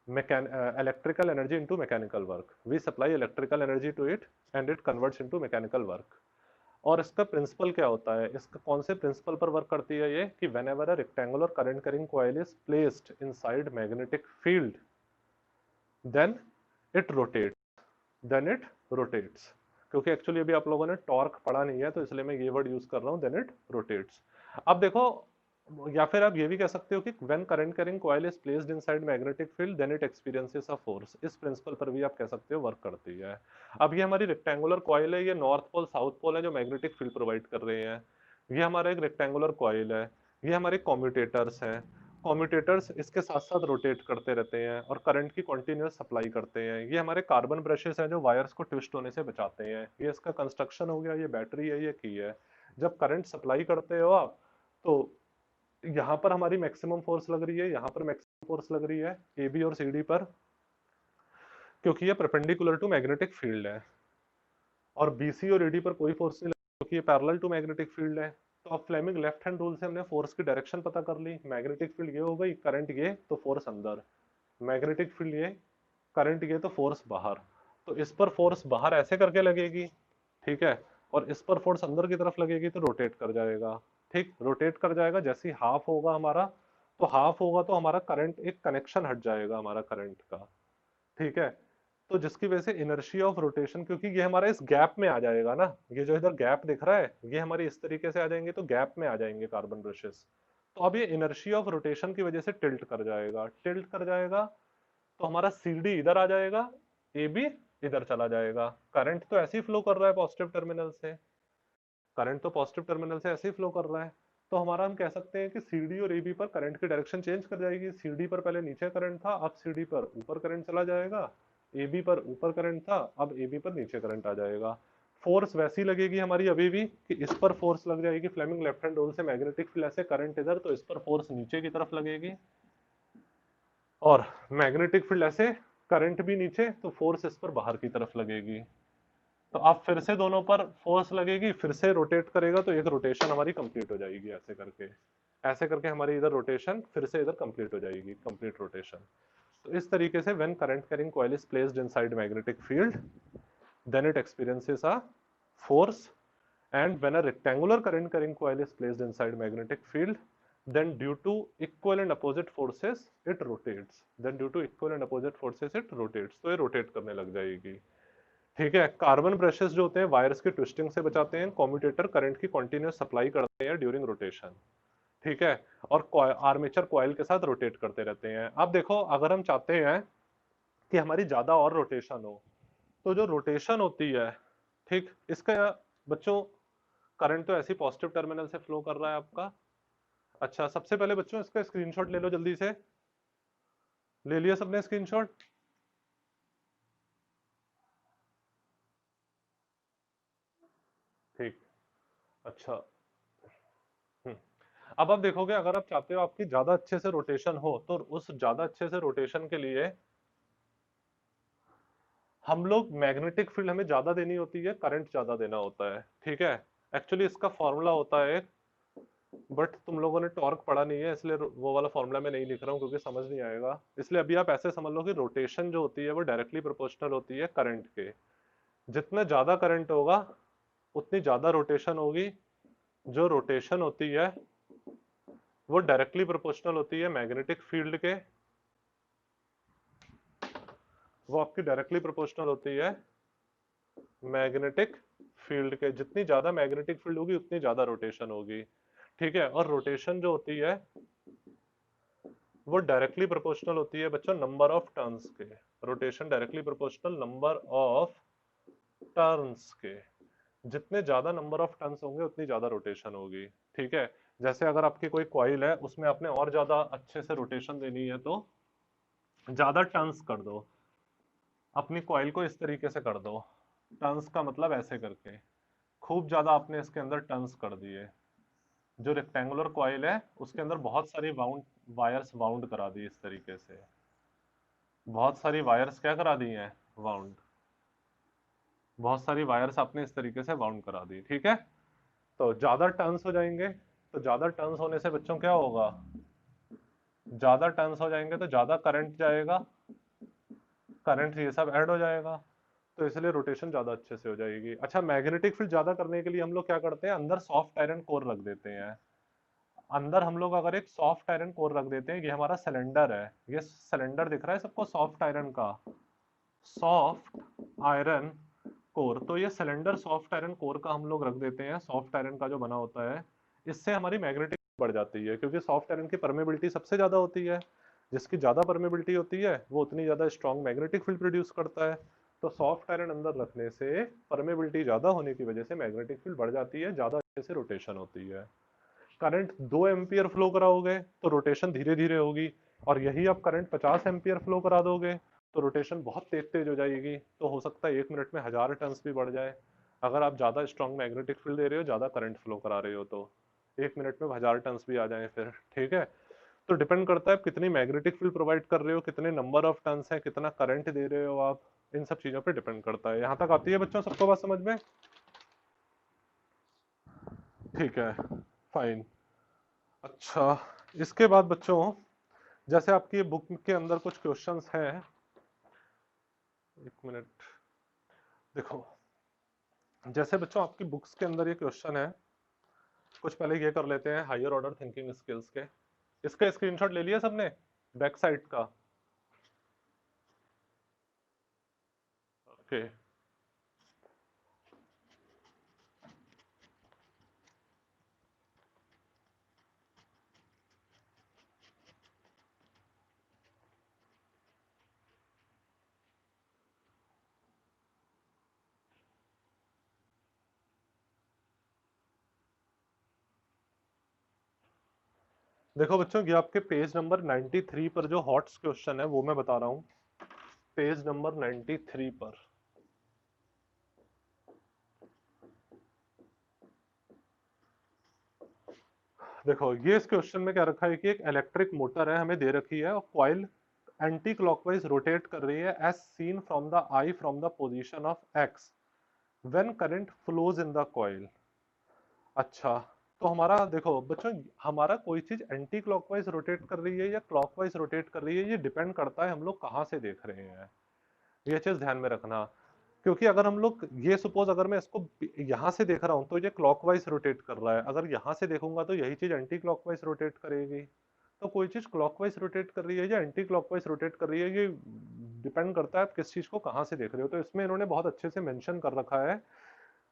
electrical energy into mechanical work. We supply electrical energy to it and it converts into mechanical work. और इसका प्रिंसिपल क्या होता है, इसका कौन से प्रिंसिपल पर वर्क करती है ये, कि whenever a rectangular current carrying coil is placed inside magnetic field, then it rotates, then it rotates। क्योंकि एक्चुअली अभी आप लोगों ने टॉर्क पढ़ा नहीं है तो इसलिए मैं ये वर्ड यूज कर रहा हूँ, देन इट रोटेट्स। अब देखो, या फिर आप ये भी कह सकते हो कि when current carrying coil is placed inside magnetic field then it experiences a force. इस प्रिंसिपल पर भी आप कह सकते हो वर्क करती है। अब ये हमारी रेक्टेंगुलर कॉइल है, ये नॉर्थ पोल साउथ पोल है जो मैग्नेटिक फील्ड प्रोवाइड कर रहे हैं। ये हमारा एक रेक्टेंगुलर कॉइल है, ये हमारे कम्यूटेटर्स हैं, कॉम्यूटेटर्स इसके साथ साथ रोटेट करते रहते हैं और करंट की कंटिन्यूअस सप्लाई करते हैं। ये हमारे कार्बन ब्रशेस हैं जो वायर्स को ट्विस्ट होने से बचाते हैं। ये इसका कंस्ट्रक्शन हो गया, ये बैटरी है, ये की है। जब करंट सप्लाई करते हो आप, तो यहाँ पर हमारी मैक्सिमम फोर्स लग रही है, यहाँ पर मैक्सिमम फोर्स लग रही है ए बी और सी डी पर, क्योंकि ये परपेंडिकुलर टू मैग्नेटिक फील्ड है। और बीसी और एडी पर कोई फोर्स नहीं लगी क्योंकि ये पैरेलल टू मैग्नेटिक फील्ड है। तो अब फ्लेमिंग लेफ्ट हैंड रूल से हमने फोर्स की डायरेक्शन पता कर ली। मैग्नेटिक फील्ड ये हो गई, करंट ये, तो फोर्स अंदर। मैग्नेटिक फील्ड ये, करंट ये, तो फोर्स बाहर। तो इस पर फोर्स बाहर ऐसे करके लगेगी, ठीक है, और इस पर फोर्स अंदर की तरफ लगेगी तो रोटेट कर जाएगा। ठीक, रोटेट कर जाएगा। जैसे ही हाफ होगा हमारा, तो हाफ होगा तो हमारा करंट, एक कनेक्शन हट जाएगा हमारा करंट का, ठीक है। तो जिसकी वजह से इनर्शिया ऑफ रोटेशन, क्योंकि ये हमारा इस गैप में आ जाएगा ना, ये जो इधर गैप दिख रहा है, ये हमारी इस तरीके से आ जाएंगे तो गैप में आ जाएंगे कार्बन ब्रशेस। तो अब ये इनर्शिया ऑफ रोटेशन की वजह से टिल्ट कर जाएगा, टिल्ट कर जाएगा, तो हमारा सी डी इधर आ जाएगा, ए बी इधर चला जाएगा। करंट तो ऐसे ही फ्लो कर रहा है पॉजिटिव टर्मिनल से, करंट तो पॉजिटिव टर्मिनल से ऐसे ही फ्लो कर रहा है। तो हमारा हम कह सकते हैं कि सीडी और एबी पर करंट की डायरेक्शन चेंज कर जाएगी। सीडी पर पहले नीचे करंट था, अब सीडी पर ऊपर करंट चला जाएगा। एबी पर ऊपर करंट था, अब एबी पर नीचे करंट आ जाएगा। फोर्स वैसी लगेगी हमारी अभी भी कि इस पर फोर्स लग जाएगी फ्लेमिंग लेफ्ट हैंड रूल से, मैग्नेटिक फील्ड ऐसे, करंट इधर, तो इस पर फोर्स नीचे की तरफ लगेगी। और मैग्नेटिक फील्ड ऐसे, करंट भी नीचे, तो फोर्स इस पर बाहर की तरफ लगेगी। तो अब फिर से दोनों पर फोर्स लगेगी, फिर से रोटेट करेगा, तो एक रोटेशन हमारी कंप्लीट हो जाएगी। ऐसे करके, ऐसे करके हमारी इधर रोटेशन फिर से इधर कंप्लीट हो जाएगी, कंप्लीट रोटेशन। तो इस तरीके से when current carrying coil is placed inside magnetic field, then it experiences a force, and when a rectangular current carrying coil is placed inside magnetic field, then due to equal and opposite forces it rotates, then due to equal and opposite forces it rotates, तो ये rotate करने लग जाएगी। ठीक है, carbon brushes जो होते हैं वायर्स की ट्विस्टिंग से बचाते हैं, कॉम्यूटेटर करंट की कंटिन्यूअस सप्लाई करते हैं ड्यूरिंग रोटेशन, ठीक है, और आर्मेचर कॉइल के साथ रोटेट करते रहते हैं। अब देखो, अगर हम चाहते हैं कि हमारी ज्यादा और रोटेशन हो, तो जो रोटेशन होती है, ठीक, इसका बच्चों, करंट तो ऐसी पॉजिटिव टर्मिनल से फ्लो कर रहा है आपका। अच्छा, सबसे पहले बच्चों इसका स्क्रीनशॉट ले लो जल्दी से, ले लिया सबने स्क्रीनशॉट? ठीक, अच्छा। अब आप देखोगे, अगर आप चाहते हो आपकी ज्यादा अच्छे से रोटेशन हो, तो उस ज्यादा अच्छे से रोटेशन के लिए हम लोग, मैग्नेटिक फील्ड हमें ज्यादा देनी होती है, करंट ज्यादा देना होता है, ठीक है। एक्चुअली इसका फॉर्मूला होता है, बट तुम लोगों ने टॉर्क पढ़ा नहीं है, इसलिए वो वाला फॉर्मूला मैं नहीं लिख रहा हूँ क्योंकि समझ नहीं आएगा। इसलिए अभी आप ऐसे समझ लो कि रोटेशन जो होती है वो डायरेक्टली प्रोपोर्शनल होती है करंट के। जितना ज्यादा करंट होगा उतनी ज्यादा रोटेशन होगी। जो रोटेशन होती है वो डायरेक्टली प्रोपोर्शनल होती है मैग्नेटिक फील्ड के, वो आपकी डायरेक्टली प्रोपोर्शनल होती है मैग्नेटिक फील्ड के। जितनी ज्यादा मैग्नेटिक फील्ड होगी उतनी ज्यादा रोटेशन होगी, ठीक है। और रोटेशन जो होती है वो डायरेक्टली प्रोपोर्शनल होती है बच्चों नंबर ऑफ टर्न्स के। Rotation directly proportional number of turns के। जितने ज्यादा नंबर ऑफ टर्न्स होंगे उतनी ज्यादा रोटेशन होगी, ठीक है। जैसे अगर आपकी कोई कॉइल है, उसमें आपने और ज्यादा अच्छे से रोटेशन देनी है तो ज्यादा टर्न्स कर दो, अपनी कॉइल को इस तरीके से कर दो। टर्न्स का मतलब ऐसे करके, खूब ज्यादा आपने इसके अंदर टर्न्स कर दिए। जो रेक्टेंगुलर कॉइल है उसके अंदर बहुत सारी वाउंड वायर्स वाउंड करा दी इस तरीके से, बहुत सारी वायर्स क्या करा दी हैं, वाउंड। बहुत सारी वायर्स आपने इस तरीके से वाउंड करा दी, ठीक है। तो ज्यादा टर्न्स हो जाएंगे, तो ज्यादा टर्न्स होने से बच्चों क्या होगा, ज्यादा टर्न्स हो जाएंगे तो ज्यादा करंट जाएगा, करंट ये सब ऐड हो जाएगा, तो इसलिए रोटेशन ज्यादा अच्छे से हो जाएगी। अच्छा, मैग्नेटिक फील्ड ज्यादा करने के लिए हम लोग क्या करते हैं, अंदर सॉफ्ट आयरन कोर रख देते हैं। अंदर हम लोग अगर एक सॉफ्ट आयरन कोर रख देते हैं, ये हमारा सिलेंडर है, ये सिलेंडर दिख रहा है सबको सॉफ्ट आयरन का, सॉफ्ट आयरन कोर। तो ये सिलेंडर सॉफ्ट आयरन कोर का हम लोग रख देते हैं, सॉफ्ट आयरन का जो बना होता है। इससे हमारी मैग्नेटिक बढ़ जाती है, क्योंकि सॉफ्ट आयरन की परमेबिलिटी सबसे ज्यादा होती है। जिसकी ज्यादा परमेबिलिटी होती है वो उतनी ज्यादा स्ट्रॉन्ग मैग्नेटिक फील्ड प्रोड्यूस करता है। तो सॉफ्ट आयरन अंदर रखने से परमेबिलिटी ज्यादा होने की वजह से मैग्नेटिक फील्ड बढ़ जाती है, ज्यादा अच्छे से रोटेशन होती है। करंट 2 एम्पियर फ्लो कराओगे तो रोटेशन धीरे धीरे होगी, और यही आप करंट 50 एम्पियर फ्लो करा दोगे तो रोटेशन बहुत तेज तेज हो जाएगी, तो हो सकता है 1 मिनट में 1000 टर्न्स भी बढ़ जाए। अगर आप ज्यादा स्ट्रॉन्ग मैग्नेटिक फील्ड दे रहे हो, ज्यादा करंट फ्लो करा रहे हो, तो 1 मिनट में 1000 टर्न्स भी आ जाए फिर। ठीक है, तो डिपेंड करता है कितनी मैग्नेटिक फील्ड प्रोवाइड कर रहे हो, कितने नंबर ऑफ टर्न्स है, कितना करंट दे रहे हो आप, इन सब चीजों पे डिपेंड करता है। यहाँ तक आती है बच्चों सबको बात समझ में? ठीक है, फाइन। अच्छा, इसके बाद बच्चों जैसे आपकी बुक के अंदर कुछ क्वेश्चंस हैं, 1 मिनट, देखो जैसे बच्चों आपकी बुक्स के अंदर ये क्वेश्चन है, कुछ पहले ये कर लेते हैं हायर ऑर्डर थिंकिंग स्किल्स के। इसका स्क्रीनशॉट ले लिया सबने बैक साइड का? ओके, देखो बच्चों ये आपके पेज नंबर 93 पर जो हॉट्स क्वेश्चन है वो मैं बता रहा हूँ, पेज नंबर 93 पर। देखो ये इस क्वेश्चन में क्या रखा है कि एक इलेक्ट्रिक मोटर है हमें दे रखी है, और कॉइल एंटी क्लॉकवाइज रोटेट कर रही है as seen from the eye from the position of X when current flows in the coil. अच्छा, तो हमारा देखो बच्चों, हमारा कोई चीज एंटी क्लॉकवाइज रोटेट कर रही है या क्लॉकवाइज रोटेट कर रही है, ये डिपेंड करता है हम लोग कहाँ से देख रहे हैं। ये चीज ध्यान में रखना, क्योंकि अगर हम लोग ये सपोज अगर मैं इसको यहाँ से देख रहा हूँ तो ये क्लॉकवाइज रोटेट कर रहा है, अगर यहाँ से देखूंगा तो यही चीज एंटी क्लॉकवाइज रोटेट करेगी। तो कोई चीज क्लॉकवाइज रोटेट कर रही है या एंटी क्लॉकवाइज रोटेट कर रही है, ये डिपेंड करता है आप किस चीज को कहाँ से देख रहे हो। तो इसमें इन्होंने बहुत अच्छे से मेंशन कर रखा है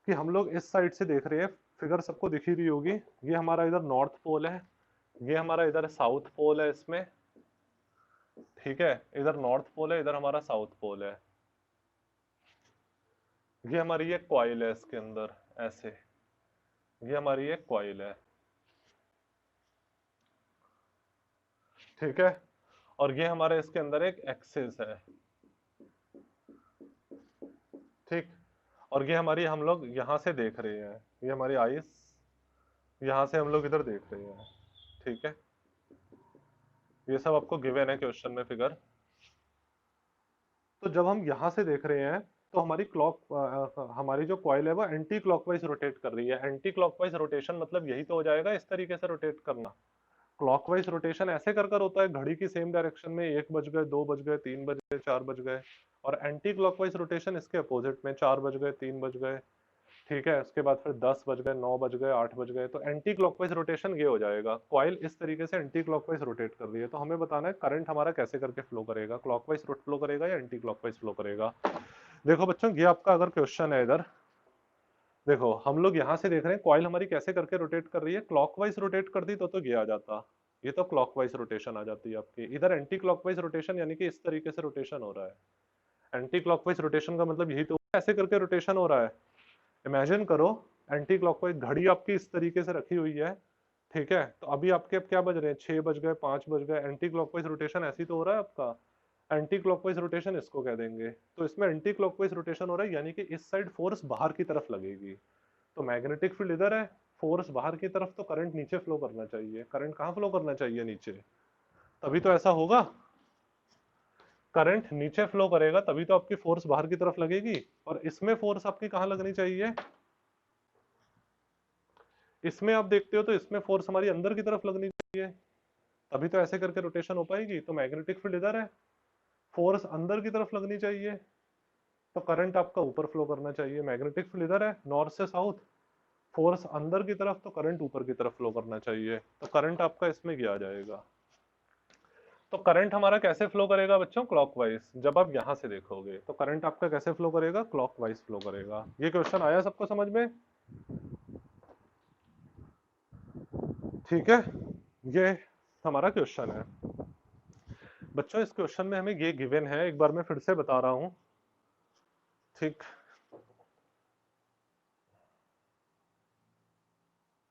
कि हम लोग इस साइड से देख रहे हैं, फिगर सबको दिख ही रही होगी, ये हमारा इधर नॉर्थ पोल है, ये हमारा इधर साउथ पोल है इसमें। ठीक है, इधर नॉर्थ पोल है, इधर हमारा साउथ पोल है, ये हमारी एक कॉइल है इसके अंदर ऐसे, ये हमारी एक कॉइल है। ठीक है, और ये हमारे इसके अंदर एक एक्सिस है। ठीक, और ये हमारी हम लोग यहाँ से देख रहे हैं, ये हमारी आईज यहाँ से हम लोग इधर देख रहे हैं। ठीक है, ये सब आपको गिवन है क्वेश्चन में फिगर। तो जब हम यहाँ से देख रहे हैं तो हमारी हमारी जो कॉइल है वो एंटी क्लॉकवाइज रोटेट कर रही है। एंटी क्लॉकवाइज रोटेशन मतलब यही तो हो जाएगा, इस तरीके से रोटेट करना। क्लॉकवाइज रोटेशन ऐसे कर कर होता है घड़ी की सेम डायरेक्शन में, 1 बज गए, 2 बज गए, 3 बज गए, 4 बज गए। और एंटी क्लॉकवाइज रोटेशन इसके अपोजिट में, 4 बज गए, 3 बज गए। ठीक है, उसके बाद फिर 10 बज गए, 9 बज गए, 8 बज गए। तो एंटी क्लॉकवाइज रोटेशन ये हो जाएगा, कॉइल इस तरीके से एंटी क्लॉकवाइज रोटेट कर रही है। तो हमें बताना है करंट हमारा कैसे करके फ्लो करेगा, क्लॉकवाइज फ्लो करेगा या एंटी क्लॉकवाइज फ्लो करेगा। देखो बच्चों ये आपका अगर क्वेश्चन है इधर, देखो हम लोग यहाँ से देख रहे हैं कॉइल हमारी कैसे करके रोटेट कर रही है, क्लॉकवाइज रोटेट करती तो ये आ जाता, ये तो क्लॉकवाइज रोटेशन आ जाती है आपकी। इधर एंटी क्लॉकवाइज रोटेशन यानी कि इस तरीके से रोटेशन हो रहा है। एंटी क्लॉकवाइज रोटेशन का मतलब यही तो ऐसे करके रोटेशन हो रहा है। इमेजिन करो एंटी क्लॉकवाइज घड़ी आपकी इस तरीके से रखी हुई है। ठीक है, तो अभी आपके अब क्या बज रहे हैं, 6 बज गए, 5 बज गए, एंटी क्लॉकवाइज रोटेशन ऐसी तो हो रहा है आपका। एंटी क्लॉकवाइज रोटेशन इसको कह देंगे। तो इसमें एंटी क्लॉकवाइज रोटेशन हो रहा है यानी कि इस साइड फोर्स बाहर की तरफ लगेगी। तो मैग्नेटिक फील्ड इधर है, फोर्स बाहर की तरफ, तो करंट नीचे फ्लो करना चाहिए। करंट कहाँ फ्लो करना चाहिए, नीचे, तभी तो ऐसा होगा। करंट नीचे फ्लो करेगा तभी तो आपकी फोर्स बाहर की तरफ लगेगी। और इसमें फोर्स आपकी कहाँ लगनी चाहिए, इसमें आप देखते हो तो इसमें फोर्स हमारी अंदर की तरफ लगनी चाहिए, तभी तो ऐसे करके रोटेशन हो पाएगी। तो मैग्नेटिक फील्ड इधर है, फोर्स अंदर की तरफ लगनी चाहिए, तो करंट आपका ऊपर फ्लो करना चाहिए। मैग्नेटिक फील्ड इधर है, नॉर्थ से साउथ, फोर्स अंदर की तरफ, तो करंट ऊपर की तरफ फ्लो करना चाहिए। तो करंट आपका इसमें किया जाएगा। तो करंट हमारा कैसे फ्लो करेगा बच्चों, क्लॉकवाइज। जब आप यहां से देखोगे तो करंट आपका कैसे फ्लो करेगा, क्लॉकवाइज फ्लो करेगा। ये क्वेश्चन आया सबको समझ में? ठीक है, ये हमारा क्वेश्चन है बच्चों। इस क्वेश्चन में हमें ये गिवन है, एक बार मैं फिर से बता रहा हूं। ठीक,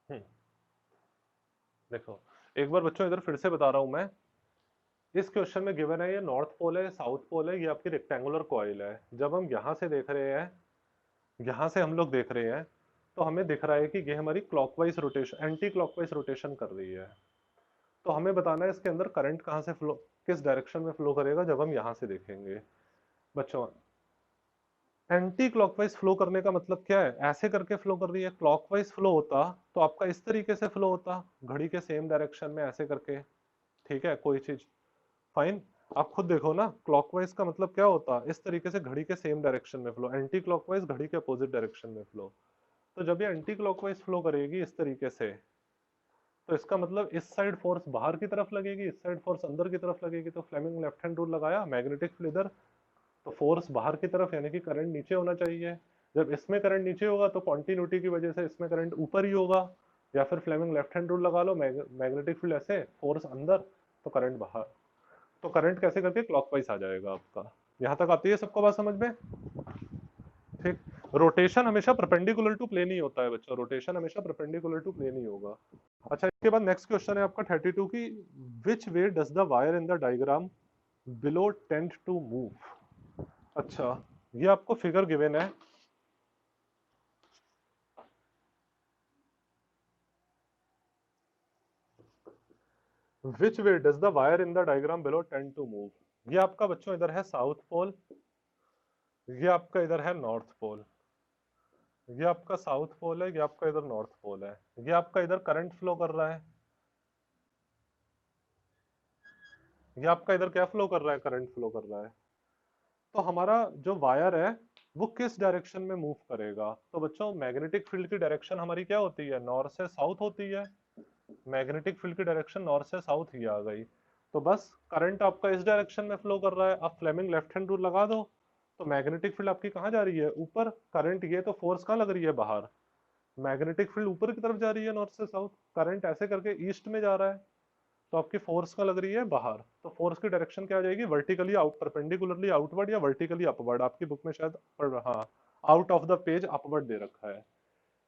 हम्म, देखो एक बार बच्चों इधर फिर से बता रहा हूं मैं, इस क्वेश्चन में गिवन है ये नॉर्थ पोल है, साउथ पोल है, ये आपकी रेक्टेंगुलर कॉइल है। जब हम यहाँ से देख रहे हैं, यहाँ से हम लोग देख रहे हैं, तो हमें दिख रहा है कि ये हमारी clockwise rotation, anti clockwise rotation कर रही है। तो हमें बताना है इसके अंदर करंट कहाँ से फ्लो, किस डायरेक्शन में फ्लो करेगा जब हम यहाँ से देखेंगे। बच्चों एंटी क्लॉकवाइज फ्लो करने का मतलब क्या है, ऐसे करके फ्लो कर रही है। क्लॉकवाइज फ्लो होता तो आपका इस तरीके से फ्लो होता, घड़ी के सेम डायरेक्शन में ऐसे करके, ठीक है कोई चीज, फाइन। आप खुद देखो ना, क्लॉकवाइज का मतलब क्या होता, इस तरीके से घड़ी के सेम डायरेक्शन में फ्लो, एंटी क्लॉकवाइज घड़ी के अपोजिट डायरेक्शन में फ्लो। तो जब ये एंटी क्लॉकवाइज फ्लो करेगी इस तरीके से, तो इसका मतलब इस साइड फोर्स बाहर की तरफ लगेगी, इस साइड फोर्स अंदर की तरफ लगेगी। तो फ्लेमिंग लेफ्ट हैंड रूल लगाया, मैग्नेटिक फील्ड इधर, तो फोर्स बाहर की तरफ यानी कि करंट नीचे होना चाहिए। जब इसमें करंट नीचे होगा तो कॉन्टिन्यूटी की वजह से इसमें करंट ऊपर ही होगा। या फिर फ्लेमिंग लेफ्ट हैंड रूल लगा लो, मैग्नेटिक फील्ड ऐसे, फोर्स अंदर, तो करंट बाहर। तो करंट कैसे करके क्लॉकवाइज आ जाएगा आपका। यहां तक आती है सबको बात समझ में? ठीक। रोटेशन हमेशा परपेंडिकुलर टू प्लेन ही होता है बच्चों, रोटेशन हमेशा परपेंडिकुलर टू प्लेन ही होगा। अच्छा इसके बाद नेक्स्ट क्वेश्चन है आपका 32 की, which way does the wire in the diagram below tend to move. अच्छा ये आपको फिगर गिवन है, which way does the wire in the diagram below tend to move. ये आपका बच्चों इधर है साउथ पोल, ये आपका इधर है नॉर्थ पोल। ये आपका साउथ पोल है, ये आपका इधर नॉर्थ पोल है। ये आपका इधर करंट फ्लो कर रहा है, ये आपका इधर क्या फ्लो कर रहा है, करंट फ्लो कर रहा है। तो हमारा जो वायर है वो किस डायरेक्शन में मूव करेगा। तो बच्चों मैग्नेटिक फील्ड की डायरेक्शन हमारी क्या होती है, नॉर्थ से साउथ होती है। मैग्नेटिक फील्ड की डायरेक्शन नॉर्थ से साउथ ही आ गई। तो बस करंट आपका इस डायरेक्शन में फ्लो कर रहा है, आप फ्लेमिंग लेफ्ट हैंड रूल लगा दो। तो मैग्नेटिक फील्ड आपकी कहाँ जा रही है, ऊपर। करंट ये तो फोर्स कहाँ लग रही है, बाहर। मैग्नेटिक फील्ड ऊपर की तरफ जा रही है नॉर्थ से साउथ, करंट ऐसे करके ईस्ट में जा रहा है। तो आपकी फोर्स का लग रही है बाहर, तो फोर्स की डायरेक्शन क्या आ जाएगी, वर्टिकली आउट, परपेंडिकुलरली आउटवर्ड या वर्टिकली अपवर्ड। आपकी बुक में शायद हाँ out of the page upward दे रखा है।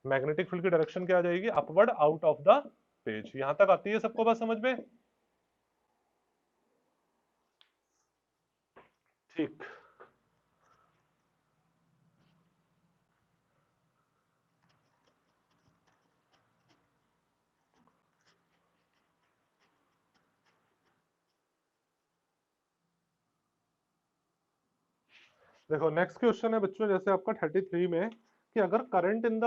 मैग्नेटिक फील्ड की डायरेक्शन क्या आ जाएगी, upward out of the page. यहां तक आती है सबको बात समझ में? ठीक। देखो नेक्स्ट क्वेश्चन है बच्चों, जैसे आपका 33 में, कि अगर current in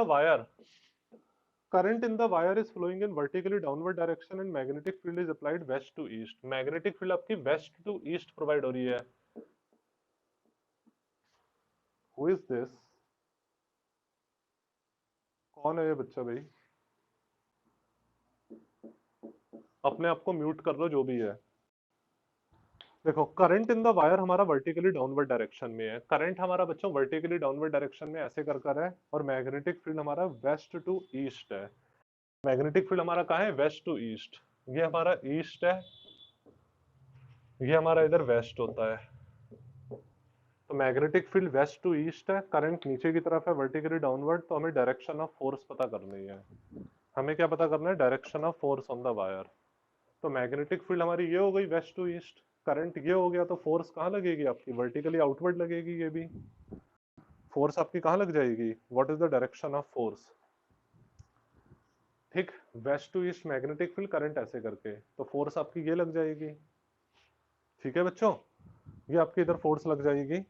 the wire is flowing in vertically downward direction and magnetic field is applied west to east. Magnetic field आपकी वेस्ट टू ईस्ट प्रोवाइड हो रही है। हु इज दिस, कौन है ये बच्चा भाई? अपने आप को म्यूट कर लो जो भी है। देखो करंट इन द वायर हमारा वर्टिकली डाउनवर्ड डायरेक्शन में है, करंट हमारा बच्चों वर्टिकली डाउनवर्ड डायरेक्शन में ऐसे कर है, और मैग्नेटिक फील्ड हमारा वेस्ट टू ईस्ट है। मैग्नेटिक फील्ड हमारा कहाँ है, वेस्ट टू ईस्ट। ये हमारा ईस्ट है, ये हमारा इधर वेस्ट होता है। तो magnetic field west to east है, करंट नीचे की तरफ है वर्टिकली डाउनवर्ड। तो हमें डायरेक्शन ऑफ फोर्स पता करनी है। हमें क्या पता करना है, direction of force on the wire. तो मैग्नेटिक फील्ड हमारी ये हो गई वेस्ट टू ईस्ट, करंट ये हो गया, तो फोर्स कहाँ लगेगी आपकी, वर्टिकली आउटवर्ड लगेगी। ये भी फोर्स आपकी कहाँ लग जाएगी, what is the direction of force. ठीक, west to east magnetic field, current ऐसे करके, तो फोर्स आपकी ये लग जाएगी। ठीक है बच्चों, ये आपकी इधर फोर्स लग जाएगी।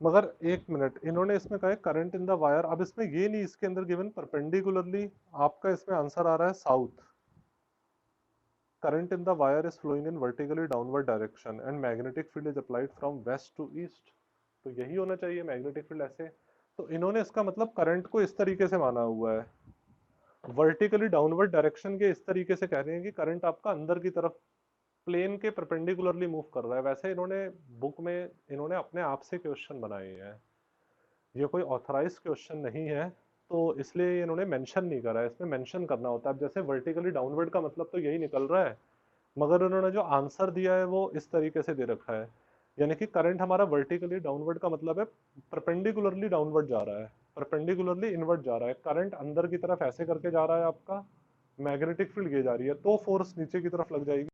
मगर एक मिनट, इन्होंने इसमें कहा है करंट इन द वायर, अब इसमें ये नहीं, इसके अंदर गिवन परपेंडिकुलरली, आपका इसमें आंसर आ रहा है south. Current in the wire is flowing in vertically downward direction and magnetic field is applied from west to east. तो यही होना चाहिए, मैग्नेटिक फील्ड ऐसे। तो इन्होंने इसका मतलब करंट को इस तरीके से माना हुआ है, वर्टिकली डाउनवर्ड डायरेक्शन के इस तरीके से कह रहे हैं कि करंट आपका अंदर की तरफ प्लेन के परपेंडिकुलरली मूव कर रहा है। वैसे इन्होंने बुक में इन्होंने अपने आप से क्वेश्चन बनाए हैं, ये कोई ऑथराइज क्वेश्चन नहीं है, तो इसलिए इन्होंने मेंशन नहीं करा है। इसमें मेंशन करना होता है। अब जैसे वर्टिकली डाउनवर्ड का मतलब तो यही निकल रहा है, मगर उन्होंने जो आंसर दिया है वो इस तरीके से दे रखा है, यानी कि करंट हमारा वर्टिकली डाउनवर्ड का मतलब है परपेंडिकुलरली डाउनवर्ड जा रहा है, परपेंडिकुलरली इनवर्ड जा रहा है। करंट अंदर की तरफ ऐसे करके जा रहा है आपका, मैग्नेटिक फील्ड ये जा रही है, तो फोर्स नीचे की तरफ लग जाएगी।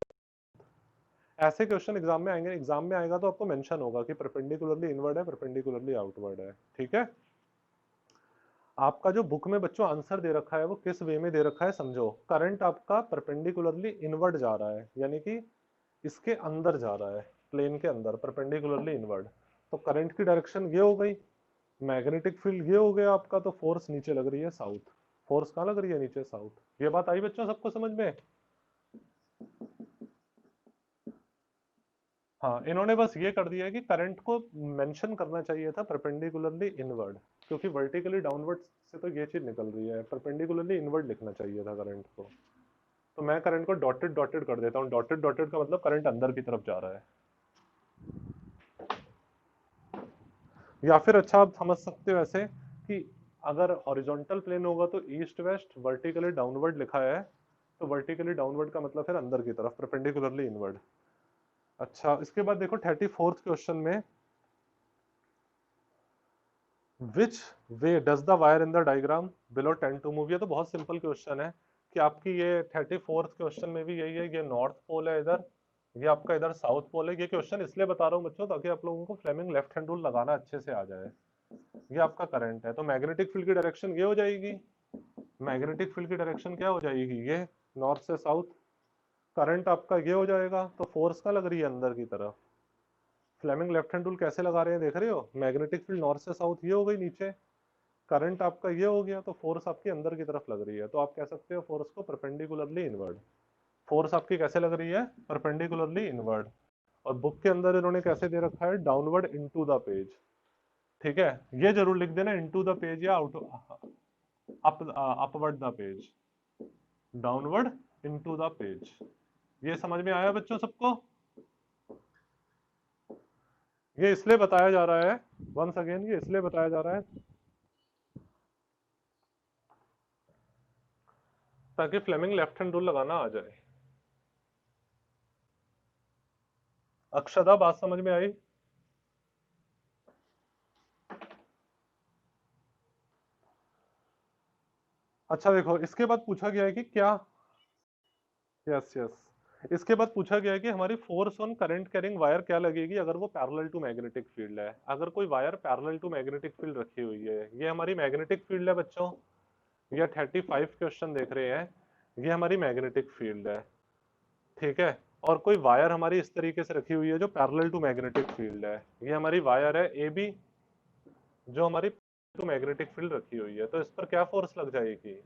ऐसे क्वेश्चन एग्जाम में आएंगे, एग्जाम में आएगा तो आपको मेंशन होगा कि परपेंडिकुलरली इनवर्ड है, परपेंडिकुलरली आउटवर्ड है। ठीक है, आपका जो बुक में बच्चों आंसर दे रखा है वो किस वे में दे रखा है समझो। करंट आपका परपेंडिकुलरली इनवर्ड जा रहा है, यानी कि इसके अंदर जा रहा है, प्लेन के अंदर, परपेंडिकुलरली इनवर्ड। तो करंट की डायरेक्शन ये हो गई, मैग्नेटिक फील्ड ये हो गया आपका, तो फोर्स नीचे लग रही है साउथ। फोर्स कहाँ लग रही है? नीचे, साउथ। ये बात आई बच्चों सबको समझ में? हाँ, इन्होंने बस ये कर दिया है कि करंट को मेंशन करना चाहिए था परपेंडिकुलरली इनवर्ड, क्योंकि वर्टिकली डाउनवर्ड से तो ये चीज निकल रही है, परपेंडिकुलरली इनवर्ड लिखना चाहिए था करंट को। तो मैं करंट को डॉटेड डॉटेड कर देता हूँ। डॉटेड डॉटेड का मतलब करंट अंदर की तरफ जा रहा है। या फिर अच्छा आप समझ सकते हो ऐसे कि अगर हॉरिजॉन्टल प्लेन होगा तो ईस्ट वेस्ट, वर्टिकली डाउनवर्ड लिखा है, तो वर्टिकली डाउनवर्ड का मतलब फिर अंदर की तरफ, परपेंडिकुलरली इनवर्ड। अच्छा, इसके बाद देखो 34th क्वेश्चन में, which way does the wire in the diagram below tend to move. ये तो बहुत सिंपल क्वेश्चन है कि आपकी ये 34th क्वेश्चन में भी यही है, ये नॉर्थ पोल है इधर, ये आपका इधर साउथ पोल है। ये क्वेश्चन इसलिए बता रहा हूँ बच्चों ताकि आप लोगों को फ्लेमिंग लेफ्ट हैंड रूल लगाना अच्छे से आ जाए। ये आपका करंट है, तो मैग्नेटिक फील्ड की डायरेक्शन ये हो जाएगी, मैग्नेटिक फील्ड की डायरेक्शन क्या हो जाएगी? ये नॉर्थ से साउथ। करंट आपका ये हो जाएगा, तो फोर्स का लग रही है अंदर की तरफ। फ्लेमिंग लेफ्ट हैंड रूल कैसे लगा रहे हैं देख रहे हो? मैग्नेटिक फील्ड नॉर्थ से साउथ ये हो गई नीचे, करंट आपका ये हो गया, तो फोर्स आपकी अंदर की तरफ लग रही है। तो आप कह सकते हो फोर्स को परपेंडिकुलरली इनवर्ड। फोर्स आपकी कैसे लग रही है? Perpendicularly inward. और बुक के अंदर इन्होंने कैसे दे रखा है? Downward into the page. ठीक है, ये जरूर लिख देना, इनटू द पेज या out, upward the page, downward into the page. ये समझ में आया बच्चों सबको? ये इसलिए बताया जा रहा है, वंस अगेन ये इसलिए बताया जा रहा है ताकि फ्लेमिंग लेफ्ट हैंड रूल लगाना आ जाए। अक्षदा, बात समझ में आई? अच्छा देखो, इसके बाद पूछा गया है कि क्या, यस यस, इसके बाद पूछा गया है कि हमारी force on current carrying wire क्या लगेगी अगर वो पैरेलल टू मैग्नेटिक फील्ड है। अगर कोई wire parallel to magnetic field रखी हुई है, ये हमारी मैग्नेटिक फील्ड है बच्चों, ये 35 क्वेश्चन देख रहे हैं, ये हमारी मैग्नेटिक फील्ड है। ठीक है, और कोई वायर हमारी इस तरीके से रखी हुई है जो पैरेलल टू मैग्नेटिक फील्ड है, ये हमारी वायर है ए बी, जो हमारी टू मैग्नेटिक फील्ड रखी हुई है। तो इस पर क्या फोर्स लग जाएगी?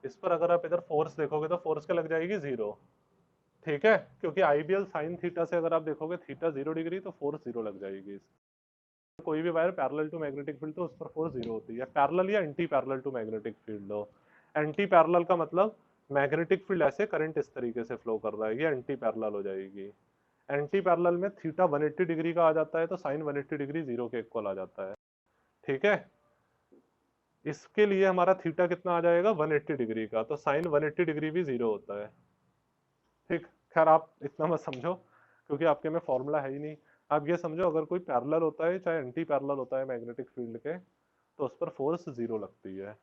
इस पर अगर आप इधर फोर्स देखोगे तो फोर्स क्या लग जाएगी? जीरो। ठीक है, क्योंकि आईबीएल साइन थीटा से अगर आप देखोगे थीटा 0 डिग्री, तो फोर्स जीरो लग जाएगी। कोई भी wire parallel to magnetic field तो उस पर फोर्स जीरो होती है। पैरेलल या anti parallel to magnetic field हो, एंटी पैरेलल का मतलब मैग्नेटिक फील्ड ऐसे करंट इस तरीके से फ्लो कर रहा है, ये एंटी पैरेलल हो जाएगी। एंटी पैरेलल में थीटा 180 डिग्री का आ जाता है, तो साइन 180 डिग्री जीरो के इक्वल आ जाता है। ठीक है, इसके लिए हमारा थीटा कितना आ जाएगा? 180 डिग्री का, तो साइन 180 डिग्री भी जीरो होता है। ठीक, खैर आप इतना मत समझो क्योंकि आपके में फॉर्मूला है ही नहीं। आप ये समझो, अगर कोई पैरेलल होता है चाहे एंटी पैरेलल होता है मैग्नेटिक फील्ड के, तो उस पर फोर्स जीरो लगती है।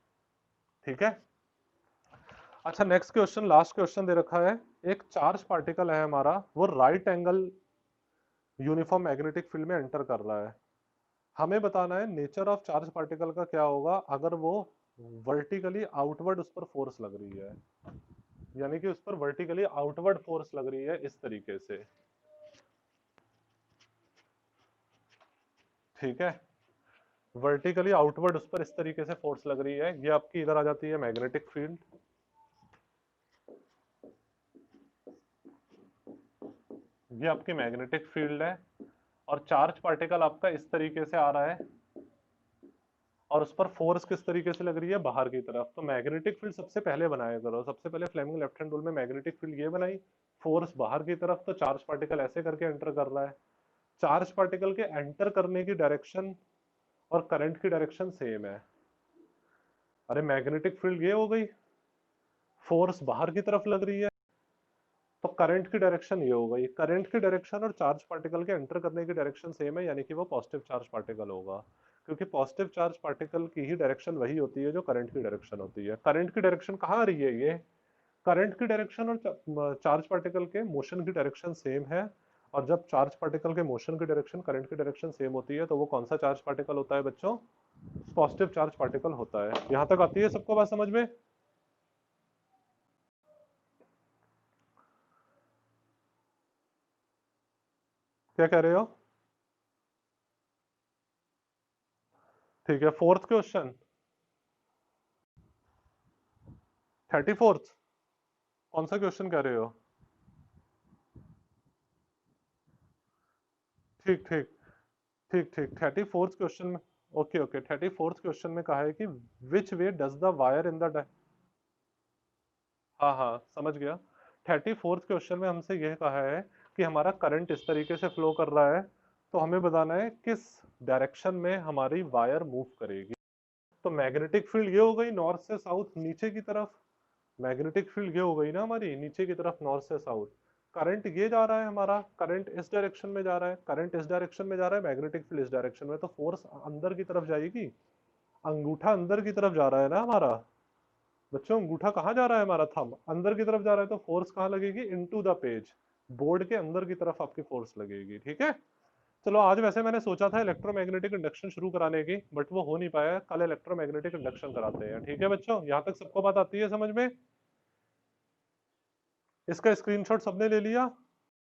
ठीक है, अच्छा नेक्स्ट क्वेश्चन, लास्ट क्वेश्चन दे रखा है। एक चार्ज पार्टिकल है हमारा, वो right angle uniform magnetic field में एंटर कर रहा है। हमें बताना है नेचर ऑफ चार्ज पार्टिकल का क्या होगा अगर वो वर्टिकली आउटवर्ड उस पर फोर्स लग रही है, यानी कि उस पर वर्टिकली आउटवर्ड फोर्स लग रही है इस तरीके से। ठीक है, वर्टिकली आउटवर्ड उस पर इस तरीके से फोर्स लग रही है, ये आपकी इधर आ जाती है मैग्नेटिक फील्ड, ये आपकी मैग्नेटिक फील्ड है। और चार्ज पार्टिकल आपका इस तरीके से आ रहा है और उस पर फोर्स किस तरीके से लग रही है? बाहर की तरफ। तो मैग्नेटिक फील्ड सबसे पहले बनाया करो, सबसे पहले फ्लेमिंग लेफ्ट हैंड रूल में मैग्नेटिक फील्ड ये बनाई, फोर्स बाहर की तरफ, तो चार्ज पार्टिकल ऐसे करके एंटर कर रहा है। चार्ज पार्टिकल के एंटर करने की डायरेक्शन और करंट की डायरेक्शन सेम है। अरे मैग्नेटिक फील्ड ये हो गई, फोर्स बाहर की तरफ लग रही है, तो करंट की डायरेक्शन ये हो गई। करंट की डायरेक्शन और चार्ज पार्टिकल के एंटर करने की डायरेक्शन सेम है, यानी कि वो पॉजिटिव चार्ज पार्टिकल होगा, क्योंकि पॉजिटिव चार्ज पार्टिकल की ही डायरेक्शन वही होती है जो करंट की डायरेक्शन होती है। करंट की डायरेक्शन कहाँ आ रही है? ये करंट की डायरेक्शन और चार्ज पार्टिकल के मोशन की डायरेक्शन सेम है, और जब चार्ज पार्टिकल के मोशन की डायरेक्शन करंट की डायरेक्शन सेम होती है तो वो कौन सा चार्ज पार्टिकल होता है बच्चों? पॉजिटिव चार्ज पार्टिकल होता है। यहां तक आती है सबको बात समझ में? क्या कह रहे हो? ठीक है, फोर्थ क्वेश्चन। 34th? कौन सा क्वेश्चन कह रहे हो? ठीक ठीक ठीक ठीक 34th क्वेश्चन में। ओके ओके, 34th क्वेश्चन में कहा है कि which way does the wire in the, हाँ हाँ समझ गया। 34th क्वेश्चन में हमसे यह कहा है कि हमारा करंट इस तरीके से फ्लो कर रहा है, तो हमें बताना है किस डायरेक्शन में हमारी वायर मूव करेगी। तो मैग्नेटिक फील्ड ये हो गई नॉर्थ से साउथ नीचे की तरफ, मैग्नेटिक फील्ड ये हो गई ना हमारी नीचे की तरफ नॉर्थ से साउथ। करंट ये जा रहा है हमारा, करंट इस डायरेक्शन में जा रहा है, करंट इस डायरेक्शन में जा रहा है, मैग्नेटिक फील्ड इस डायरेक्शन में, तो फोर्स अंदर की तरफ जाएगी। अंगूठा अंदर की तरफ जा रहा है ना हमारा बच्चों, अंगूठा कहाँ जा रहा है हमारा, थंब अंदर की तरफ जा रहा है, तो फोर्स कहाँ लगेगी? इनटू द पेज, बोर्ड के अंदर की तरफ आपकी फोर्स लगेगी। ठीक है, चलो आज वैसे मैंने सोचा था इलेक्ट्रोमैग्नेटिक इंडक्शन शुरू कराने की, बट वो हो नहीं पाया, कल इलेक्ट्रोमैग्नेटिक इंडक्शन कराते हैं। ठीक है बच्चों, यहाँ तक सबको बात आती है समझ में? इसका स्क्रीनशॉट सबने ले लिया?